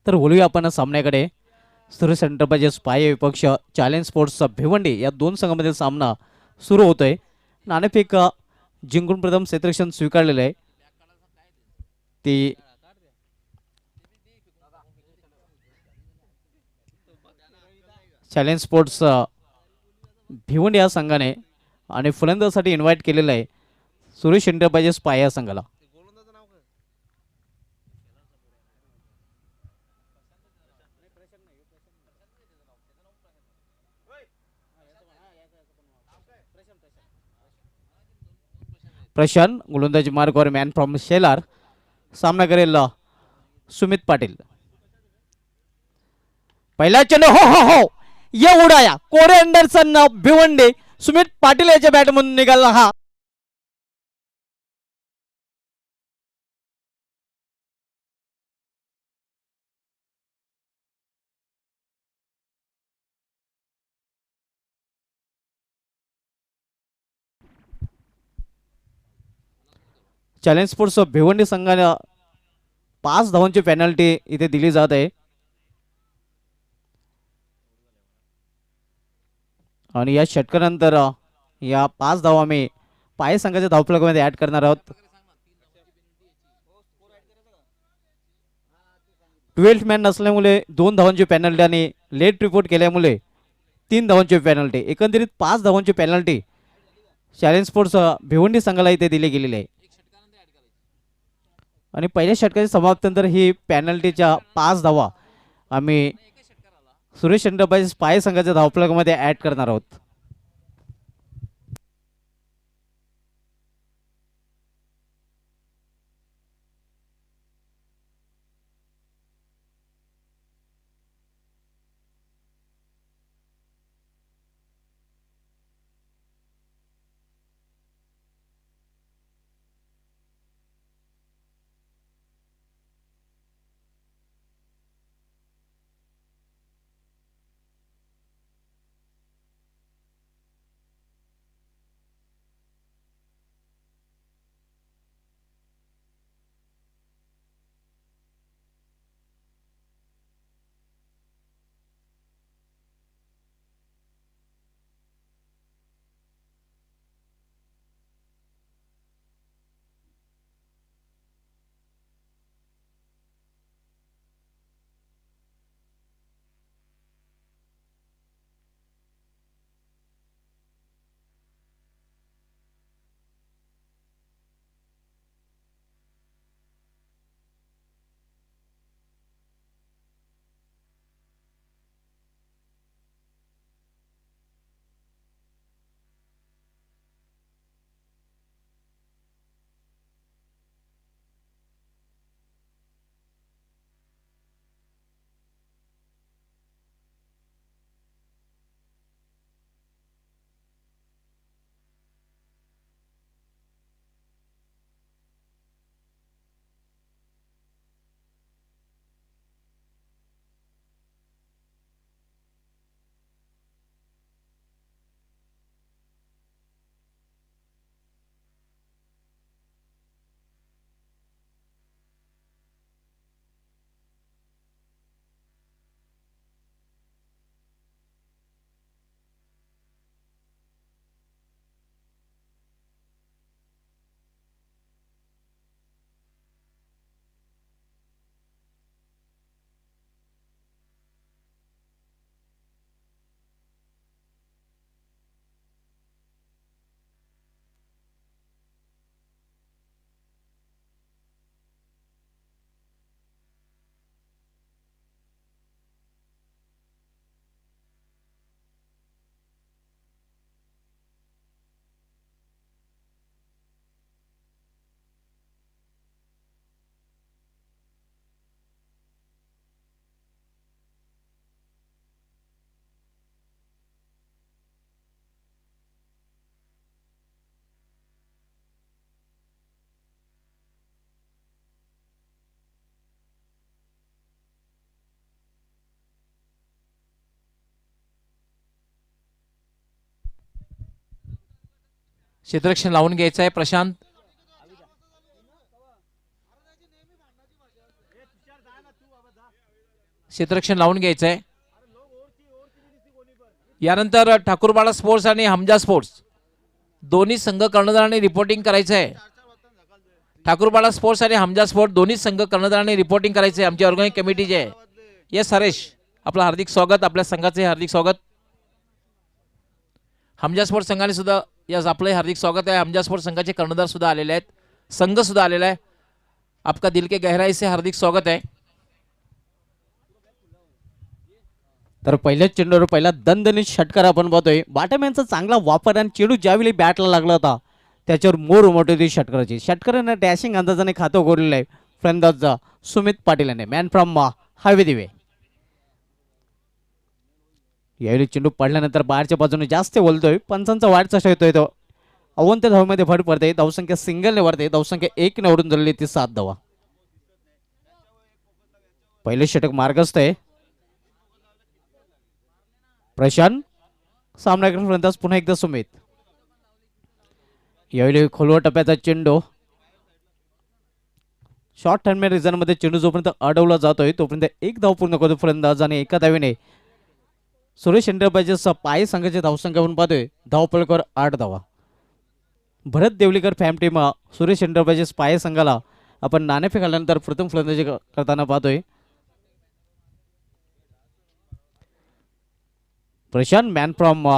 तर बोलूया आपण सामन्याकडे. सुरेश एंटरप्राइजेस पाये विपक्ष चॅलेंज स्पोर्ट्स भिवंडी या दोन संघामधील सामना सुरू होतोय. नाणेफेक जिंकून प्रथम क्षेत्ररक्षण स्वीकारलेलं आहे. ती चॅलेंज स्पोर्ट्स भिवंडी या संघाने आणि फलंदाजासाठी इन्व्हाइट केलेलं आहे सुरेश एंटरप्राइजेस पाये या संघाला. प्रशांत गोलंदाजी मार्गावर मॅन फ्रॉम शेलार. सामना करेल सुमित पाटील. पहिला चेंडू हो हो हो ये उडाया कोरे अँडरसन भिवंडी. सुमित पाटील याच्या बॅटमधून निघाला हा. चॅलेंज स्पोर्ट्स भिवंडी संघाने 5 धावांची पेनल्टी इथे दिली जात आहे. आणि या षटकानंतर या 5 धावा आम्ही पाये संघाच्या धावफलकामध्ये ऍड करणार आहोत. 12th मॅन नसल्यामुळे 2 धावांची पेनल्टी आणि लेट रिपोर्ट केल्यामुळे 3 धावांची पेनल्टी, एकंदरीत 5 धावांची पेनल्टी चॅलेंज स्पोर्ट्स भिवंडी संघाला इथे दिली गेलेली आहे. आणि पहिल्या षटकाच्या समाप्तीनंतर ही पेनल्टीच्या 5 धावा आम्ही सुरेश एंटरप्राइजेस पाये संघाच्या धावफलकामध्ये ऍड करणार आहोत. क्षेत्ररक्षण लावून घ्यायचं आहे प्रशांत. क्षेत्ररक्षण लावून घ्यायचंय. यानंतर ठाकूरबाळा स्पोर्ट्स आणि हमजा स्पोर्ट्स दोन्ही संघ कर्णधारांनी रिपोर्टिंग करायचं आहे. ठाकूरबाळा स्पोर्ट्स आणि हमजा स्पोर्ट्स दोन्ही संघ कर्णधारांनी रिपोर्टिंग करायचे आमची ऑर्गनाइज कमिटीचे आहे. येस हरेश, आपलं हार्दिक स्वागत, आपल्या संघाचे हार्दिक स्वागत. हमजा स्पोर्ट्स संघाने सुद्धा यस आपलं हार्दिक स्वागत आहे. हमजा स्पोर्ट्स संघाचे कर्णधार सुद्धा आलेले आहेत, संघ सुद्धा आलेला आहे. आपका दिल के गहराई से हार्दिक स्वागत आहे. तर पहिल्याच चेंडूवर पहिला दणदणीत षटकार आपण पाहतोय. बाटम यांचा चांगला वापर आणि चेंडू ज्यावेळी बॅटला लागला होता त्याच्यावर मोर उमटली होती षटकाराची. षटकाराने डॅशिंग अंदाजाने खातं उघडलेलं आहे फलंदाज सुमित पाटील याने. मॅन फ्रॉम हायवे दिवे. यावेळी चेंडू पडल्यानंतर बाहेरच्या बाजूने जास्त बोलतोय. पंचांचा वाढचा येतोय तो अवंत धावमध्ये भर पडते. धावसंख्या सिंगलने वाढते. धावसंख्या 1 ने ओढून धरली ती 7 धावा. पहिले षटक मार्गस्थ आहे. प्रशांत सामनाकडे फलंदाज पुन्हा एकदा सुमित. यावेळी खोलवर टप्प्याचा चेंडू शॉर्ट हँडमेड रिझन मध्ये चेंडू जोपर्यंत अडवला जातोय तोपर्यंत एक धाव पूर्ण करतो फलंदाज आणि एका धावेने सुरेश एंटरप्राइजेस पाय संघाची धावसंख्या आपण पाहतोय धावपळकर 8 धावा. भरत Devlikar fam team Suresh enterprises पाय संघाला आपण नाणेफेक आल्यानंतर प्रथम फलंदाजी करताना पाहतोय. प्रशांत मॅन फ्रॉम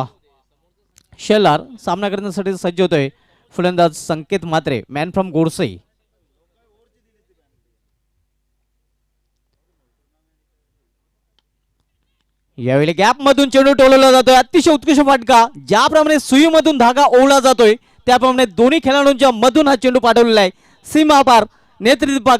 शेलार सामना करण्यासाठी सज्ज होतोय. फलंदाज संकेत मात्रे मॅन फ्रॉम गोडसई. यावेळी गॅप मधून चेंडू टोलवला जातोय. अतिशय उत्कृष्ट फटका. ज्याप्रमाणे सुईमधून धागा ओवला जातोय त्याप्रमाणे दोन्ही खेळाडूंच्या मधून हा चेंडू पाठवलेला आहे. सीमा पार नेतृत्व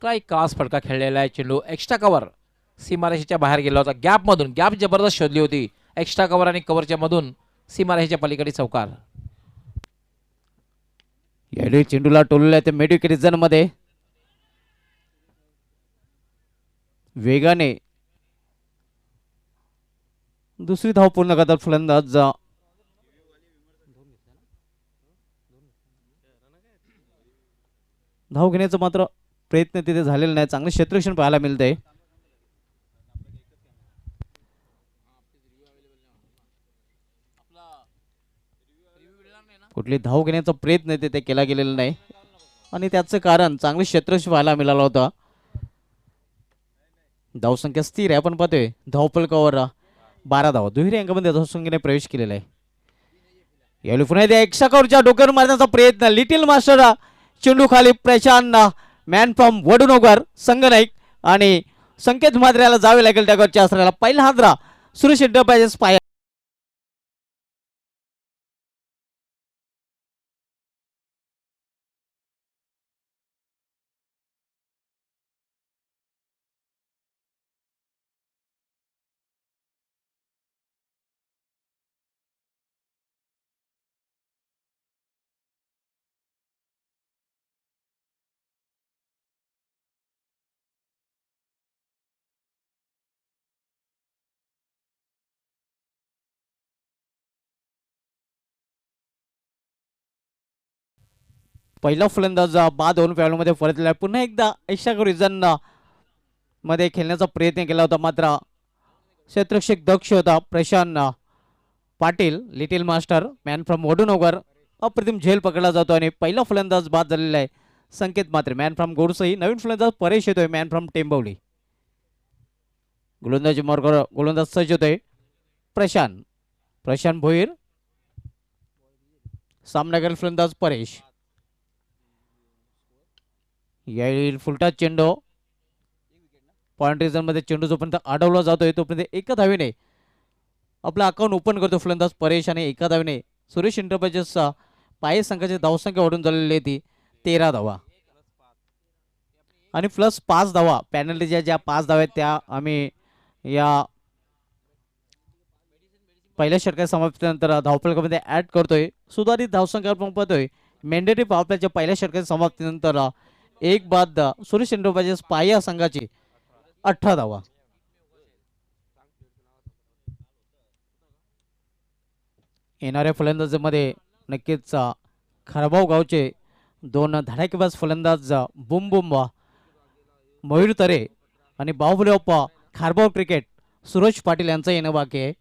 काय कास फटका खेळलेला आहे. चेंडू एक्स्ट्रा कव्हर सीमारेषेच्या बाहेर गेला होता. गॅप मधून गॅप जबरदस्त शोधली होती. एक्स्ट्रा कव्हर आणि कव्हरच्या मधून सीमारेषेच्या पलीकडे चौकार. यावेळी चेंडूला टोललेला आहे ते मिड रिजन मध्ये. वेगाने दुसरी धाव पूर्ण करतात फलंदाज. धाव घेण्याचा मात्र प्रयत्न तिथे झालेला नाही. चांगले क्षेत्ररक्षण पाहायला मिळतंय. कुठली धाव घेण्याचा प्रयत्न तिथे केला गेलेला नाही आणि त्याचं कारण चांगले क्षेत्ररक्षण पाहायला मिळालं होतं. धावसंख्या स्थिर आहे. आपण पाहतोय धावपलकावर 12 धावा. दुहेरी अंकामध्ये धावसंख्येने प्रवेश केलेला आहे. यावेळी पुन्हा एकदा एक्स्ट्रा कव्हरच्या डोक्यावर मारण्याचा प्रयत्न. लिटिल मास्टर चेंडू खाली. प्रशांत मॅन फ्रॉम वडुनगर संगनाईक आणि संकेत मात्र्याला जावे लागेल त्यावरच्या असणाऱ्याला. पहिला हादरा सुरेश एंटरप्राइजेस पाया. पहिला फलंदाज बाद होऊन पॅडमध्ये परतलेला. पुन्हा एकदा एक्स्ट्रा रिझन मध्ये खेळण्याचा प्रयत्न केला होता मात्र क्षेत्ररक्षक दक्ष होता. Prashant Patil little master man from Vadnagar अप्रतिम झेल पकडला जातो आणि पहिला फलंदाज बाद झालेला आहे. संकेत मात्रे मॅन फ्रॉम गोडसई. नवीन फलंदाज परेश येतोय मॅन फ्रॉम टेंबवली. गोलंदाजी मार्ग गोलंदाज सज्ज होतोय. प्रशांत भोईर. सामना करेल फलंदाज परेश. यावेळी फुलटा चेंडू पॉइंट रिझन मध्ये चेंडू जोपर्यंत अडवला जातोय तोपर्यंत एका धावेने आपला अकाउंट ओपन करतो फलंदाज परेश आणि एका धावेने सुरेश एंटरप्राइजेस पाय संघाची धावसंख्या वाढून झालेली आहे ती 13 धावा आणि प्लस 5 धावा. पॅनल्टीच्या ज्या 5 धावा आहेत त्या आम्ही या पहिल्या षटकाच्या समाप्तीनंतर धावफलकामध्ये ऍड करतोय. सुधारित धावसंख्या आपण पाहतोय. मॅन्डेटरी पॉवर प्लेच्या पहिल्या षटकाच्या समाप्तीनंतर एक बाद सुरेश एंटरप्राइजेस पाय या संघाची 18 धावा. येणाऱ्या फलंदाजीमध्ये नक्कीच खरबाव गावचे दोन धडाकेबाज फलंदाज बुम बुम मयूर तरे आणि बाहुबली अप्पा खारबाव क्रिकेट सुरेश पाटील यांचं येणं बाकी आहे.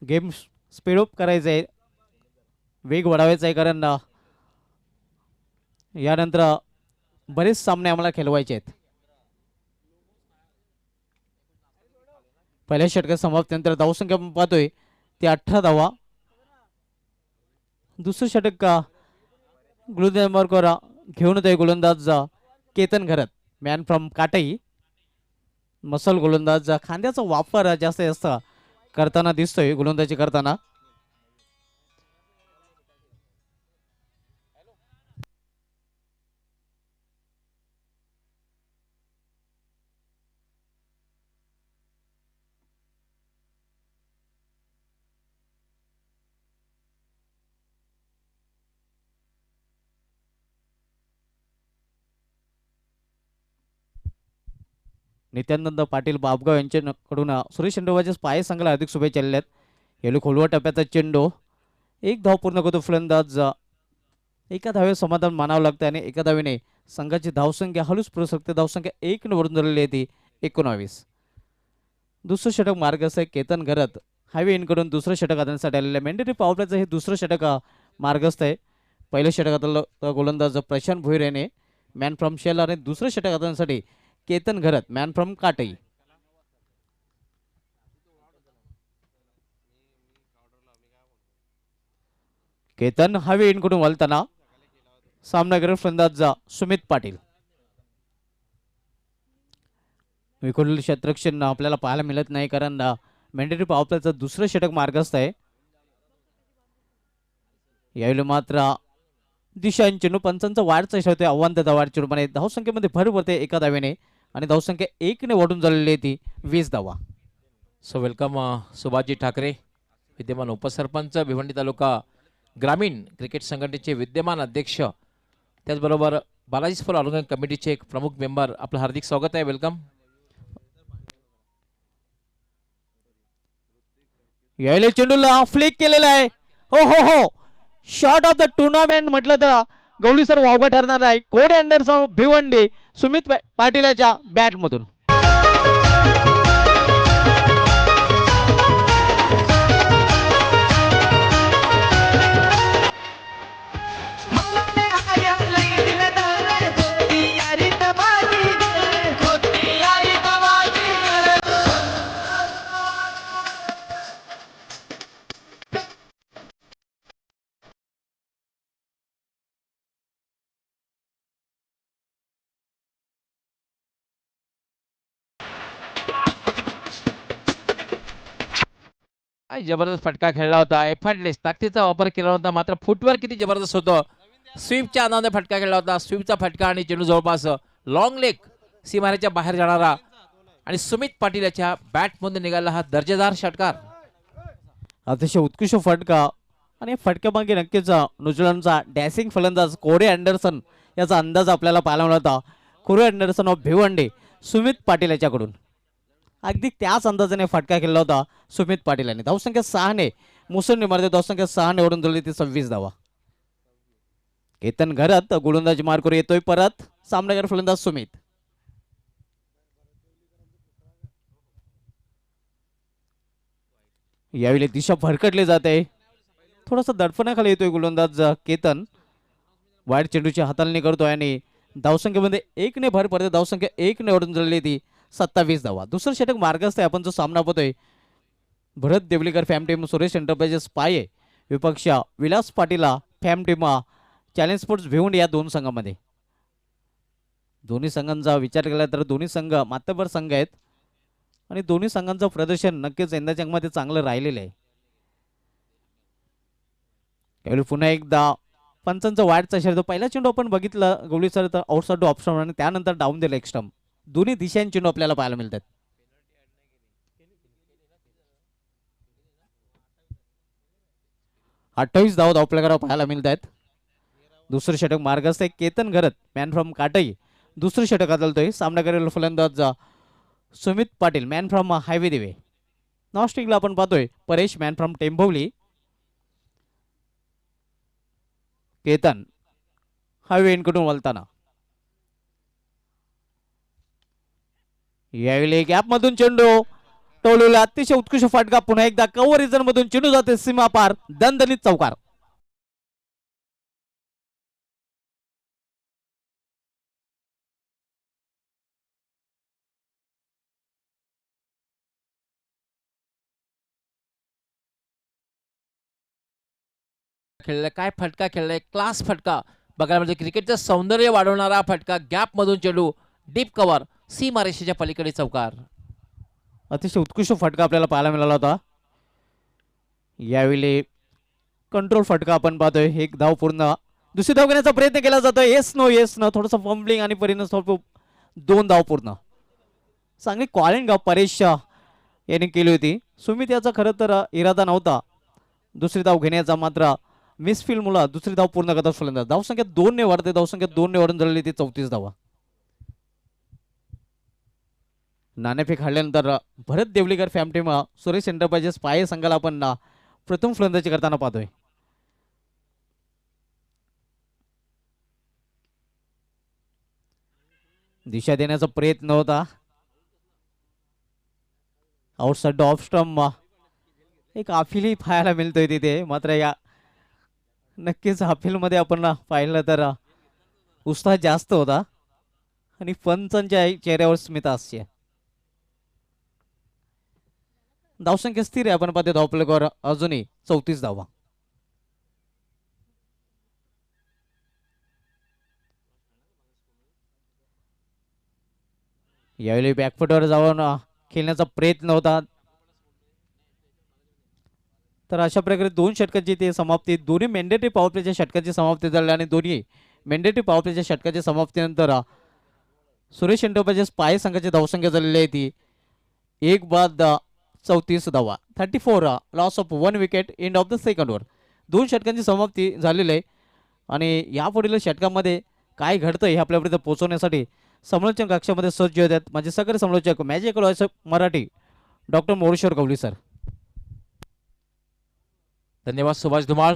गेम स्पीडअप करायचं आहे, वेग वाढवायचा आहे, कारण यानंतर बरेच सामने आम्हाला खेळवायचे आहेत. पहिल्या षटकात समाप्तीनंतर धावसंख्या आपण पाहतोय ते 18 धावा. दुसरं षटक गोलंदाज घेऊन येतोय गोलंदाज केतन घरत, मॅन फ्रॉम काटई. मसल गोलंदाज, खांद्याचा वापर जास्त करताना दिसतोय गोलंदाजी करताना. नित्यानंद पाटील बाबगाव यांच्याकडून सुरेश एंटरप्राइजेस पाय संघाला अधिक शुभेच्छा दिल्या आहेत. येलो खोलवा टप्प्याचा चेंडू, एक धाव पूर्ण करतो फलंदाज. एका धावे समाधान मानावं लागतं आणि एका धावेने संघाची धावसंख्या हळूच पुढे सरकते. धावसंख्या 1 ने वरून झालेली आहे ती 19. दुसरं षटक मार्गस्थ आहे केतन घरत हायवे इनकडून दुसरं षटक हातासाठी आलेलं आहे. मॅन्डेटरी पॉवरप्लेचं हे दुसरं षटक मार्गस्थ आहे. पहिल्या षटकातलं गोलंदाज प्रशांत भोईर याने मॅन फ्रॉम शेल आणि दुसरं षटक हातासाठी केतन घरत मॅन फ्रॉम काटई. केतन हवे इनकडून वळताना सामनावीर फलंदाज सुमित पाटील. विखुरलेलं क्षेत्ररक्षण आपल्याला पाहायला मिळत नाही, कारण मॅन्डेटरी पॉवरप्लेचं दुसरं षटक मार्गस्थ आहे. यावेळी मात्र दिशा चेंडू पंचांचा वाढचा इशारा होते. आव्हान त्या वाढ चेंडूपणे धावसंख्येमध्ये भर पडते एका धावेने आणि धावसंख्या 1 ने वाढून झालेली आहे ती 20 धावा. सो वेलकम सुभाषजी ठाकरे, विद्यमान उपसरपंच भिवंडी तालुका ग्रामीण क्रिकेट संघटनेचे विद्यमान अध्यक्ष, त्याचबरोबर बालाजी स्पोर्ट ऑर्गनायझिंग कमिटीचे एक प्रमुख मेंबर. आपलं हार्दिक स्वागत आहे, वेलकम. यावेळी चेंडूला फ्लिक केलेला आहे. हो हो हो, शॉट ऑफ द टुर्नामेंट म्हटलं तर गवळी सर वावगा ठरणार आहे. कोड अँडरसन भिवंडी सुमित पाटीलच्या बॅट मधून. जबरदस्त फटका खेळला होता. एफर्टलेस ताकदीचा वापर केला होता, मात्र फुटवर्क किती जबरदस्त होतं. स्वीपच्या आनंद फटका खेळला होता. स्वीपचा फटका आणि चेंडू जवळपास लॉंग लेग सीमारेच्या बाहेर जाणारा आणि सुमित पाटील याच्या बॅटमधून निघाला हा दर्जेदार षटकार. अतिशय उत्कृष्ट फटका आणि फटक्यामागे नक्कीच न्यूझीलंडचा डॅसिंग फलंदाज कोरे अँडरसन याचा अंदाज आपल्याला पाहायला मिळाला होता. कोरे अँडरसन ऑफ भिवंडी सुमित पाटील याच्याकडून अगदी त्याच अंदाजाने फटका खेळला होता सुमित पाटील यांनी. धावसंख्या 6 ने मुसंडी मारते. धावसंख्या 6 ने ओढून दिली ती 26 धावा. केतन घरात गोलंदाजी मार्कवर येतोय परत सामनावीर फलंदाज सुमित. यावेळी दिशा भरकटली जाते. थोडासा दडपणाखाली येतोय गोलंदाज केतन. वाईट चेंडूची हाताळणी करतोय आणि धावसंख्येमध्ये 1 ने भर पडते. धावसंख्या 1 ने ओढून झालेली ती 27 धावा. दुसरं षटक मार्गस्थ आहे. आपण जो सामना पाहतोय Bharat Devlikar fam team Suresh enterprises पाये विपक्ष विलास पाटीला fam team challenge sports Bhiwandi या दोन संघामध्ये. दोन्ही संघांचा विचार केला तर दोन्ही संघ मातबर संघ आहेत आणि दोन्ही संघांचं प्रदर्शन नक्कीच यंदाच्या अंगामध्ये चांगलं राहिलेलं आहे. यावेळी पुन्हा एकदा पंचांचा वाढचा इशारा. पहिला चेंडू आपण बघितला गवळी सर तर आउटसाइड ऑप्शन आणि त्यानंतर डाऊन दिला एक स्टंप. दोन्ही दिशांचे चेंडू आपल्याला पाहायला मिळतात. अठ्ठावीस धाव धावपल्याकडे पाहायला मिळत आहेत. दुसरं षटक मार्गस्थ आहे केतन घरत मॅन फ्रॉम काटई. दुसरं षटक आदळतोय सामनाकरील फलंदाज Sumit Patil man from highway Dive. नॉस्टिंगला आपण पाहतोय Paresh man from Tembhovali. Ketan highway इनकडून वळताना यावेळी गॅप मधून चेंडू टोलवला. अतिशय उत्कृष्ट फटका. पुन्हा एकदा कव्हर रिजन मधून चेंडू जाते सीमा पार. दणदणीत चौकार. खेळलाय काय फटका खेळलाय, क्लास फटका बघायला म्हणजे क्रिकेटचं सौंदर्य वाढवणारा फटका. गॅप मधून चेंडू डीप कव्हर सीमारेषेच्या पलीकडे चौकार. अतिशय उत्कृष्ट फटका आपल्याला पाहायला मिळाला होता. यावेळी कंट्रोल फटका आपण पाहतोय. एक धाव पूर्ण. दुसरी धाव घेण्याचा प्रयत्न केला जातोय. येस नो थोडंसं फंबलिंग आणि परिणाम 2 धाव पूर्ण. चांगली कॉलिंग परेश याने केली होती. सुमित याचा खरं तर इरादा नव्हता दुसरी धाव घेण्याचा, मात्र मिसफील्ड मुळे दुसरी धाव पूर्ण करतात फलंदाज. धावसंख्या 2 ने वाढते. धावसंख्या 2 ने वाढून झालेली ती 34 धावा. नाणेफेक हाडल्यानंतर भरत Devlikar fam team Suresh enterprises पाये संघाला आपण प्रथम फलंदाजी करताना पाहतोय. दिशा देण्याचा प्रयत्न होता. आउटसाइड ऑफ स्टंप एक अपीलही पाहायला मिळतोय तिथे. मात्र या नक्कीच अपीलमध्ये आपण पाहिलं तर उत्साह जास्त होता आणि पंचांच्या चेहऱ्यावर स्मिता असते. धावसंख्या स्थिर आहे. आपण पाहतो धावफलकावर अजूनही 34 धावा. यावेळी बॅकफुटवर जाऊन खेळण्याचा प्रयत्न होता. तर अशा प्रकारे 2 षटकाची ते समाप्ती. दोन्ही मॅन्डेटरी पॉवर प्लेच्या षटकाची समाप्ती झाली आणि दोन्ही मॅन्डेटरी पॉवर प्लेच्या षटकाची समाप्तीनंतर सुरेश एंटरप्राइजेस पाये संघाची धावसंख्या झालेली आहे ती 1 बाद 34 धावा. 34 loss of 1 wicket end of the second over. 2 षटकांची समाप्ती झालेली आहे आणि यापुढील षटकामध्ये काय घडतं हे आपल्यापर्यंत पोहोचवण्यासाठी समालोचन कक्षामध्ये सज्ज होत आहेत माझे सगळे समालोचक magical Marathi doctor Moreshwar Kawli sir. धन्यवाद सुभाष धुमाळ.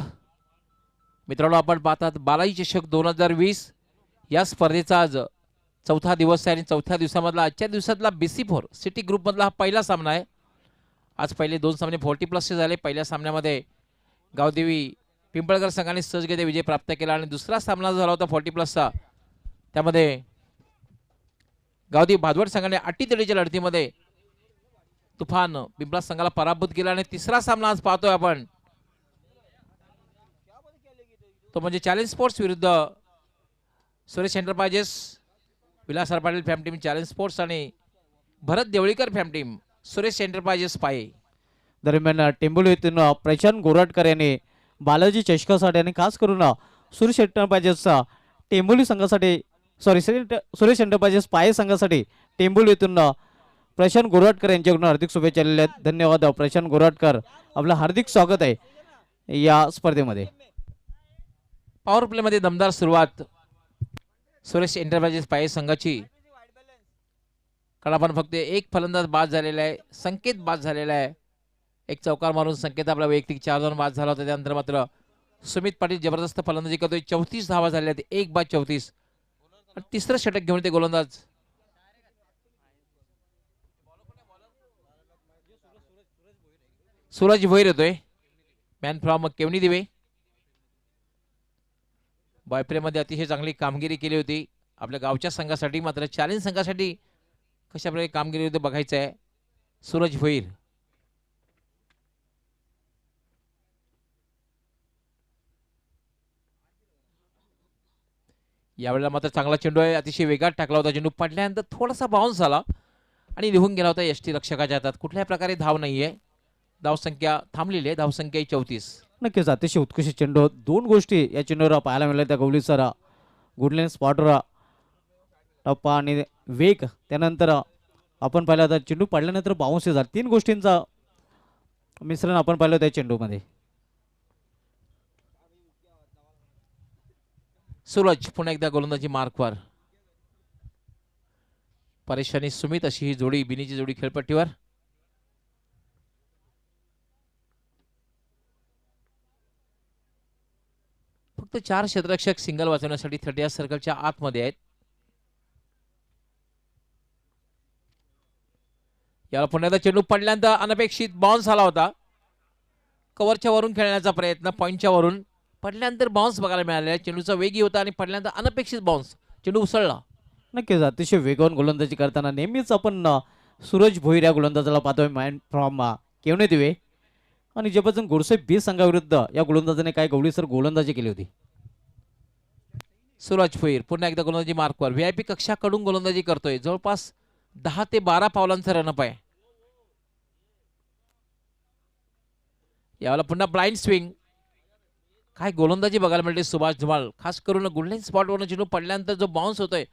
मित्रांनो आपण पाहतात बालाजी चषक 2020 या स्पर्धेचा आज चौथा दिवस आहे आणि चौथ्या दिवसामधला आजच्या दिवसातला BC4 सिटी ग्रुपमधला हा पहिला सामना आहे. आज पहिले 2 सामने 40+ झाले. पहिल्या सामन्यामध्ये गावदेवी पिंपळकर संघाने सहजगतीने विजय प्राप्त केला आणि दुसरा सामना झाला होता 40+चा. त्यामध्ये गावदेवी भादवड संघाने अटीतडीच्या लढतीमध्ये तुफान पिंपळा संघाला पराभूत केला आणि तिसरा सामना आज पाहतोय आपण तो म्हणजे चॅलेंज स्पोर्ट्स विरुद्ध Suresh enterprises. Vilas Patil fam team challenge sports आणि भरत देवळीकर फॅम टीम सुरेश एंटरप्राइजेस पाये. दरम्यान टेंबोली येथून प्रशांत गोराटकर यांनी बालाजी चषकासाठी आणि खास करून सुरेश एंटरप्राइजेसचा टेंबोली संघासाठी सुरेश एंटरप्राइजेस पाये संघासाठी टेंबोली येथून प्रशांत गोराटकर यांच्याकडून हार्दिक शुभेच्छा दिलेल्या आहेत. धन्यवाद प्रशांत गोराटकर. आपलं हार्दिक स्वागत आहे या स्पर्धेमध्ये. पॉवर प्ले मध्ये दमदार सुरुवात सुरेश एंटरप्राइजेस पाये संघाची. कारण आपण फक्त एक फलंदाज बाद झालेला आहे. संकेत बाद झालेला आहे. एक चौकार मारून संकेत आपला वैयक्तिक 4 रन बाद झाला होता. त्यानंतर मात्र सुमित पाटील जबरदस्त फलंदाजी करतोय. 34 धावा झाल्या आहेत. 1 बाद 34. तिसरं षटक घेऊन ते गोलंदाज सूरज भोईर येतोय मॅन फ्रॉम केवनी दिवे. बॉयप्ले मध्ये अतिशय चांगली कामगिरी केली होती आपल्या गावच्या संघासाठी. मात्र चॅलेंज संघासाठी कशा प्रकारे कामगिरी होती बघायचं आहे. सूरज भोईर यावेळेला मात्र चांगला चेंडू आहे. अतिशय वेगात टाकला होता. चेंडू पडल्यानंतर थोडासा बाउन्स झाला आणि निघून गेला होता यष्टी रक्षकाच्या हातात. कुठल्याही प्रकारे धाव नाहीये. धावसंख्या थांबलेली आहे. धावसंख्या 34. नक्कीच अतिशय उत्कृष्ट चेंडू. 2 गोष्टी या चेंडूवर पाहायला मिळाल्या त्या गवली सर. गुडलेन स्पॉटर टप्पा आणि वेग, त्यानंतर आपण पाहिलं आता चेंडू पडल्यानंतर बाउन्स झाला, 3 गोष्टींचा मिश्रण आपण पाहिलं त्या चेंडूमध्ये. सूरज पुन्हा एकदा गोलंदाजी मार्कवर. परेश आणि सुमित अशी ही जोडी, बिनीची जोडी खेळपट्टीवर. फक्त 4 क्षेत्ररक्षक सिंगल वाचवण्यासाठी 30 सर्कलच्या आतमध्ये आहेत. याला पुन्हा एकदा चेंडू पडल्यानंतर अनपेक्षित बाउन्स आला होता. कव्हरच्या वरून खेळण्याचा प्रयत्न, पॉइंटच्या वरून पडल्यानंतर बाउन्स बघायला मिळाला. चेंडूचा वेगही होता आणि पडल्यानंतर अनपेक्षित बाउन्स, चेंडू उसळला. नक्कीच अतिशय वेगवान गोलंदाजी करताना नेहमीच आपण सूरज भोईर या गोलंदाजाला पाहतोय, माइंड फ्रॉम केवणे दिवे. आणि जेव्हा गोडसे बी संघाविरुद्ध या गोलंदाजाने काय गवळीसर गोलंदाजी केली होती. सूरज भोईर पुन्हा एकदा गोलंदाजी मार्कवर. व्हीआयपी कक्षाकडून गोलंदाजी करतोय. जवळपास 10 ते 12 पावलांचा रनअप आहे. यावेळेला पुन्हा ब्लाइंड स्विंग. काय गोलंदाजी बघायला मिळते सुभाष धुमाळ, खास करून गुडलाईन स्पॉटवरून चेंडू पडल्यानंतर जो बाउन्स होतोय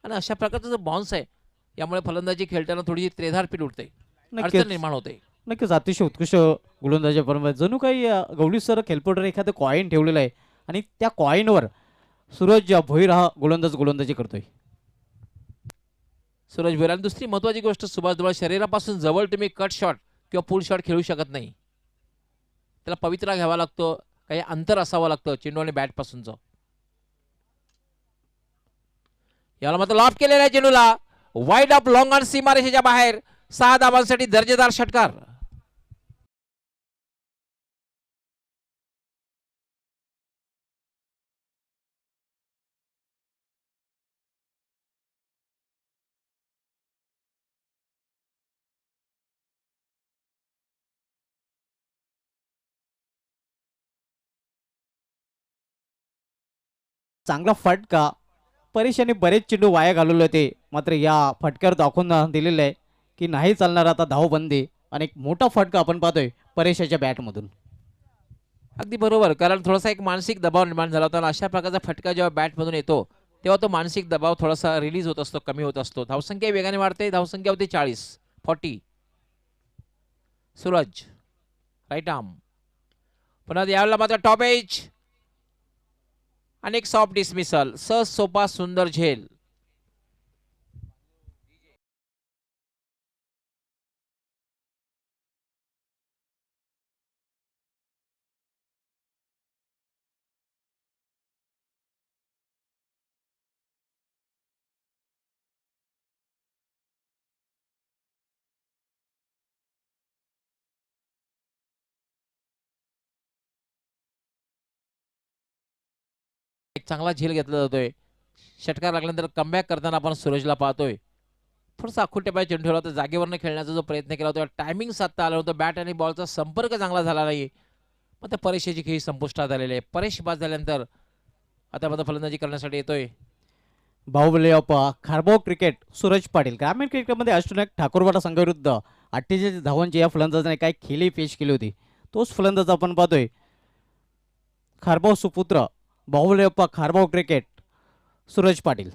आणि अशा प्रकारचा जो बाउन्स आहे, यामुळे फलंदाजी खेळताना थोडीशी त्रेधार पीठ उठते, अडचण निर्माण होते. नक्कीच अतिशय उत्कृष्ट गोलंदाजी परंपरा. जणू काही गवळीसर खेळपट्टीवर एखादं कॉईन ठेवलेलं आहे आणि त्या कॉईनवर सूरज भोईर हा गोलंदाजी करतोय. सूरज भोईर. आणि दुसरी महत्वाची गोष्ट सुभाष धुमाळ, शरीरापासून जवळ तुम्ही कट शॉट किंवा पुल शॉट खेळू शकत नाही. त्याला पवित्रा घ्यावा लागतो, काही अंतर असावं लागतं चेंडू आणि बॅट पासूनच. याला मात्र लॉफ केलेला आहे चेंडूला, वाईड अप लॉंग ऑन सीमारेषेच्या बाहेर. 6 धावांसाठी दर्जेदार षटकार. चांगला फटका. परेश यांनी बरेच चेंडू वाया घालवले होते, मात्र या फटक्यावर दाखवून दिलेलं आहे की नाही चालणार आता धावबंदी. आणि एक मोठा फटका आपण पाहतोय परेशाच्या बॅटमधून. अगदी बरोबर, कारण थोडासा एक मानसिक दबाव निर्माण झाला होता. अशा प्रकारचा फटका जेव्हा बॅटमधून येतो तेव्हा तो मानसिक दबाव थोडासा रिलीज होत असतो, कमी होत असतो. धावसंख्या वेगाने वाढते, धावसंख्या होते 40. Suraj right arm. पुन्हा यावेळेला मात्र टॉप एज आणि एक सॉफ्ट डिसमिसल. सहज सोपा सुंदर झेल. एक चांगला झेल घेतला जातोय. षटकार लागल्यानंतर कमबॅक करताना आपण सूरजला पाहतोय. थोडासा आखूट पाय चेंडू ठेवला तर जागेवरनं खेळण्याचा जो प्रयत्न केला होता, टायमिंग साधता आला होता. बॅट आणि बॉलचा संपर्क चांगला झाला नाही. मग त्या परेशची खेळी संपुष्टात आलेली आहे. परेश बाद झाल्यानंतर आता मात्र फलंदाजी करण्यासाठी येतोय बाहुबली ऑफ खारबाव क्रिकेट सूरज पाटील. ग्रामीण क्रिकेटमध्ये अष्टनायक ठाकूरवाडा संघाविरुद्ध 48 धावांची या फलंदाजाने काय खेळी पेश केली होती, तोच फलंदाज आपण पाहतोय. खारबाव सुपुत्र बाहुबली ऑफ खारबाव क्रिकेट सूरज पाटील.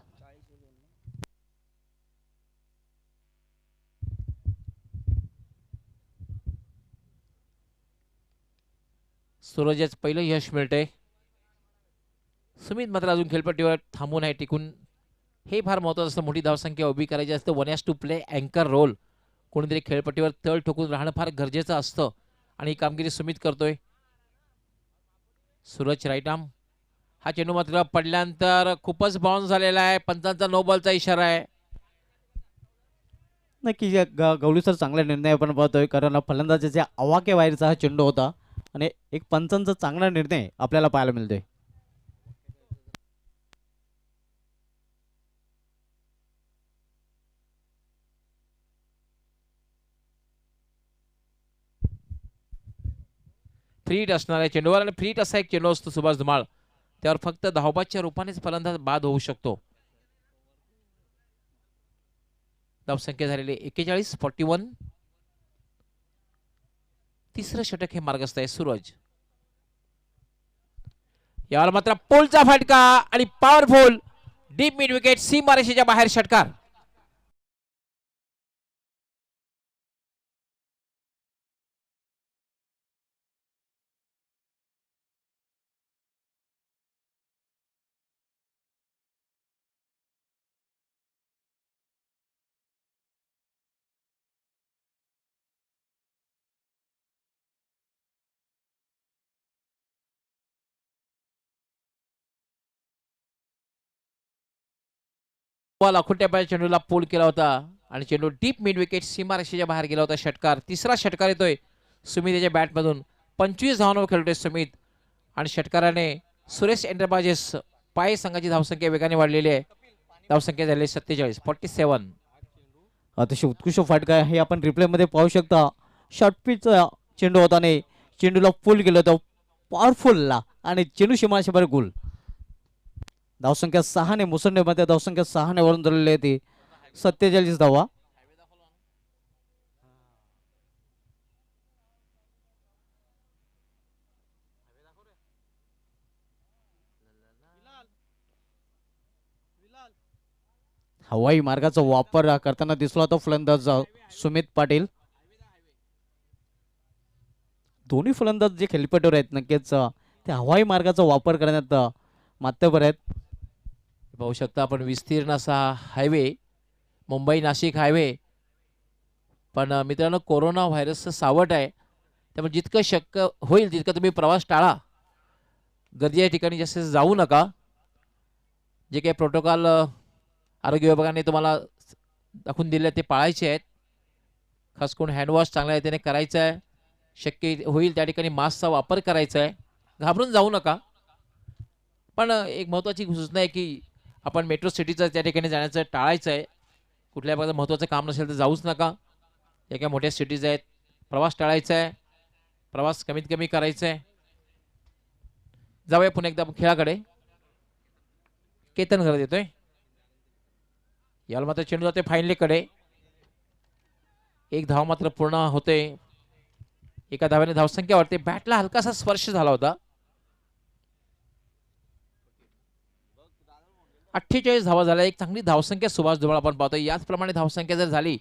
सूरजच पहिलं यश मिळतंय. सुमित मात्र अजून खेळपट्टीवर थांबून आहे, टिकून. हे फार महत्त्वाचं असतं. मोठी धावसंख्या उभी करायची असते. 1 has to प्ले अँकर रोल. कोणीतरी खेळपट्टीवर तळ ठोकून राहणं फार गरजेचं असतं आणि ही कामगिरी सुमित करतोय. Suraj right arm. हा चेंडू मात्र पडल्यानंतर खूपच बाउन्स झालेला आहे. पंचांचा नो बॉलचा इशारा आहे. नक्की गवळीसर चांगला निर्णय आपण पाहतोय, कारण फलंदाजाच्या आवाक्या बाहेरचा हा चेंडू होता आणि एक पंचांचा चांगला निर्णय आपल्याला पाहायला मिळतोय. फ्रीट असणाऱ्या चेंडूवर, आणि फ्रीट असा एक चेंडू असतो सुभाष धुमाळ, त्यावर फक्त धावबादच्या रूपानेच फलंदाज बाद होऊ शकतो. धावसंख्या झालेली 41. तिसरं षटक हे मार्गस्थ आहे सूरज. यावर मात्र पोलचा फटका आणि पॉवरफुल डीप मिड विकेट सीमारेषेच्या बाहेर षटकार. बॉल अखुट्यापाय चेंडूला पूल केला होता आणि चेंडू डीप मिड विकेट सीमारेषेच्या बाहेर गेला होता. षटकार. तिसरा षटकार येतोय सुमित याच्या बॅटमधून. 25 धावांवर खेळतोय सुमित आणि षटकाराने सुरेश एंटरप्राइजेस पाय संघाची धावसंख्या वेगाने वाढलेली आहे. धावसंख्या झाली 47. अतिशय उत्कृष्ट फटका आहे. हे आपण रिप्लेमध्ये पाहू शकता. शॉर्ट पिचचा चेंडू होता आणि चेंडूला पूल केलं होतं पॉवरफुलला आणि चेंडू सीमारेषेबाहेर गोल. धावसंख्या 6 मुसंडीमध्ये धावसंख्या 6 वरून धरलेली आहे ती 47 धावा. हवाई मार्गाचा वापर करताना दिसला होता फलंदाज सुमित पाटील. दोन्ही फलंदाज जे खेळपट्टीवर आहेत नक्कीच ते हवाई मार्गाचा वापर करण्यात मात्यवर आहेत. पाहू शकता आपण विस्तीर्ण असा हायवे, मुंबई नाशिक हायवे. पण मित्रांनो, कोरोना व्हायरसचं सावट आहे, त्यामुळे जितकं शक्य होईल तितकं तुम्ही प्रवास टाळा. गर्दी या ठिकाणी जास्त जाऊ नका. जे काही प्रोटोकॉल आरोग्य विभागाने तुम्हाला दाखवून दिले ते पाळायचे आहेत. खास करून हँडवॉश चांगल्या रीतीने करायचा आहे. शक्य होईल त्या ठिकाणी मास्कचा वापर करायचा आहे. घाबरून जाऊ नका. पण एक महत्त्वाची सूचना आहे की आपण मेट्रो सिटीचं त्या ठिकाणी जाण्याचं टाळायचं आहे. कुठल्या प्रकारचं महत्त्वाचं काम नसेल तर जाऊच नका. या काही मोठ्या सिटीज आहेत, प्रवास टाळायचा आहे, प्रवास कमीत कमी करायचा आहे. जाऊया पुन्हा एकदा खेळाकडे. केतन घरात येतोय. याला मात्र चेंडू जाते फाईनलीकडे. एक धाव मात्र पूर्ण होते. एका धाव्याने धावसंख्या वाढते. बॅटला हलकासा स्पर्श झाला होता. 48 धावा झाल्या. एक चांगली धावसंख्या सुभाष धुमाळ आपण पाहतो. याचप्रमाणे धावसंख्या जर झाली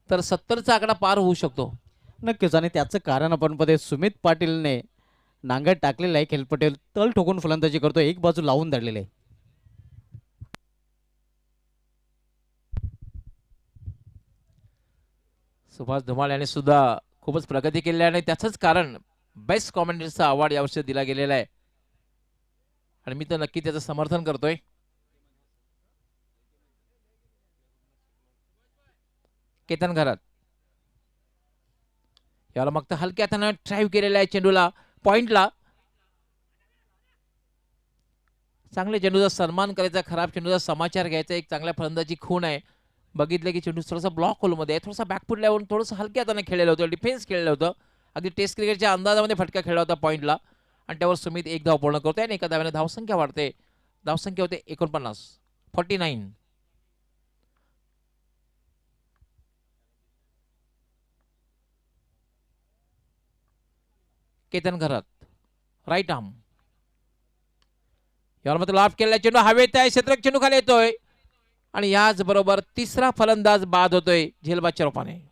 तर 70चा आकडा पार होऊ शकतो. नक्कीच. आणि त्याचं कारण आपण पाहतो सुमित पाटीलने नांगट टाकलेलं आहे. खेळपट्टीवर तल ठोकून फलंदाजी करतो. एक बाजू लावून धरलेले आहे. सुभाष धुमाळ यांनी सुद्धा खूपच प्रगती केली आहे आणि त्याचंच कारण बेस्ट कॉमेंटेटरचा अवॉर्ड यावर्षी दिला गेलेला आहे आणि मी तर नक्की त्याचं समर्थन करतोय. केतन घरात याला मग तर हलक्या हाताने ड्राईव्ह केलेला आहे चेंडूला पॉइंटला. चांगले चेंडूचा सन्मान करायचा, खराब चेंडूचा समाचार घ्यायचा. एक चांगल्या फलंदाजी खूण आहे. बघितलं की चेंडू थोडासा ब्लॉक होलमध्ये आहे, थोडासा बॅकफुट लावून थोडंसं हलक्या हाताने खेळलेलं होतं, डिफेन्स खेळलं होतं. अगदी टेस्ट क्रिकेटच्या अंदाजामध्ये फटका खेळला होता पॉइंटला आणि त्यावर सुमित एक धाव पूर्ण करतोय आणि एका धाव्याने धावसंख्या वाढते. धावसंख्या होते 49. केतन घरात राईट आर्म यावर मात्र लाभ केलेला चेंडू हवेत आहे. क्षेत्ररक्षक चेंडू खाली येतोय आणि याच बरोबर तिसरा फलंदाज बाद होतोय झेलबादच्या रूपाने.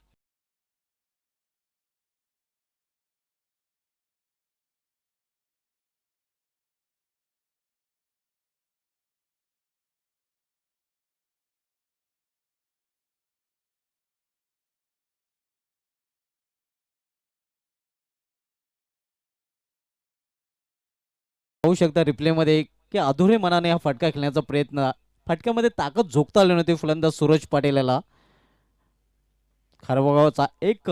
पाहू शकता रिप्लेमध्ये की अधुरे मनाने हा फटका खेळण्याचा प्रयत्न. फटक्यामध्ये ताकद झोकता आली नव्हती फलंदाज सूरज पाटील याला. खारबागावचा एक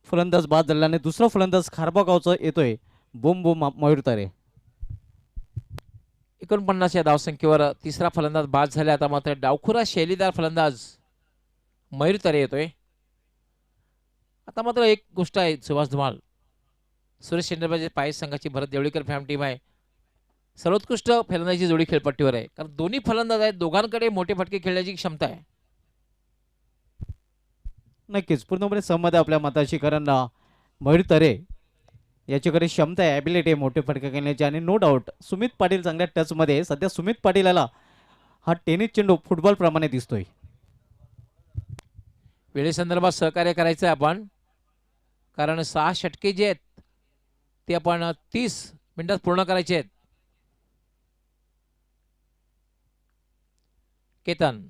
फलंदाज बाद झाल्याने दुसरा फलंदाज खारबागावचा येतोय बोम बोम मयूर तारे. 49 या धावसंख्येवर तिसरा फलंदाज बाद झाला. आता मात्र डावखुरा शैलीदार फलंदाज मयूर तरे येतोय. आता मात्र एक गोष्ट आहे, सुभाष धुमाळ सुरेश एंटरप्राइजेस पाय संघाची भरत देवळीकर फॅम टीम आहे. सर्वोत्कृष्ट फलंदाजी जोडी खेळपट्टीवर आहे, कारण दोन्ही फलंदाज आहेत, दोघांकडे मोठे फटके खेळण्याची क्षमता आहे. नक्कीच पूर्णपणे सहमत आहे आपल्या मताशी, कारण मयूर तरे याच्याकडे क्षमता आहे, ॲबिलिटी आहे मोठे फटके खेळण्याची. आणि नो डाऊट सुमित पाटील चांगल्या टचमध्ये आहे. सध्या सुमित पाटील याला हा टेनिस चेंडू फुटबॉल प्रमाणे दिसतोय. वेळेसंदर्भात सहकार्य करायचं आहे आपण, कारण 6 षटके जे आहेत ते आपण 30 मिनिटात पूर्ण करायचे आहेत. केतन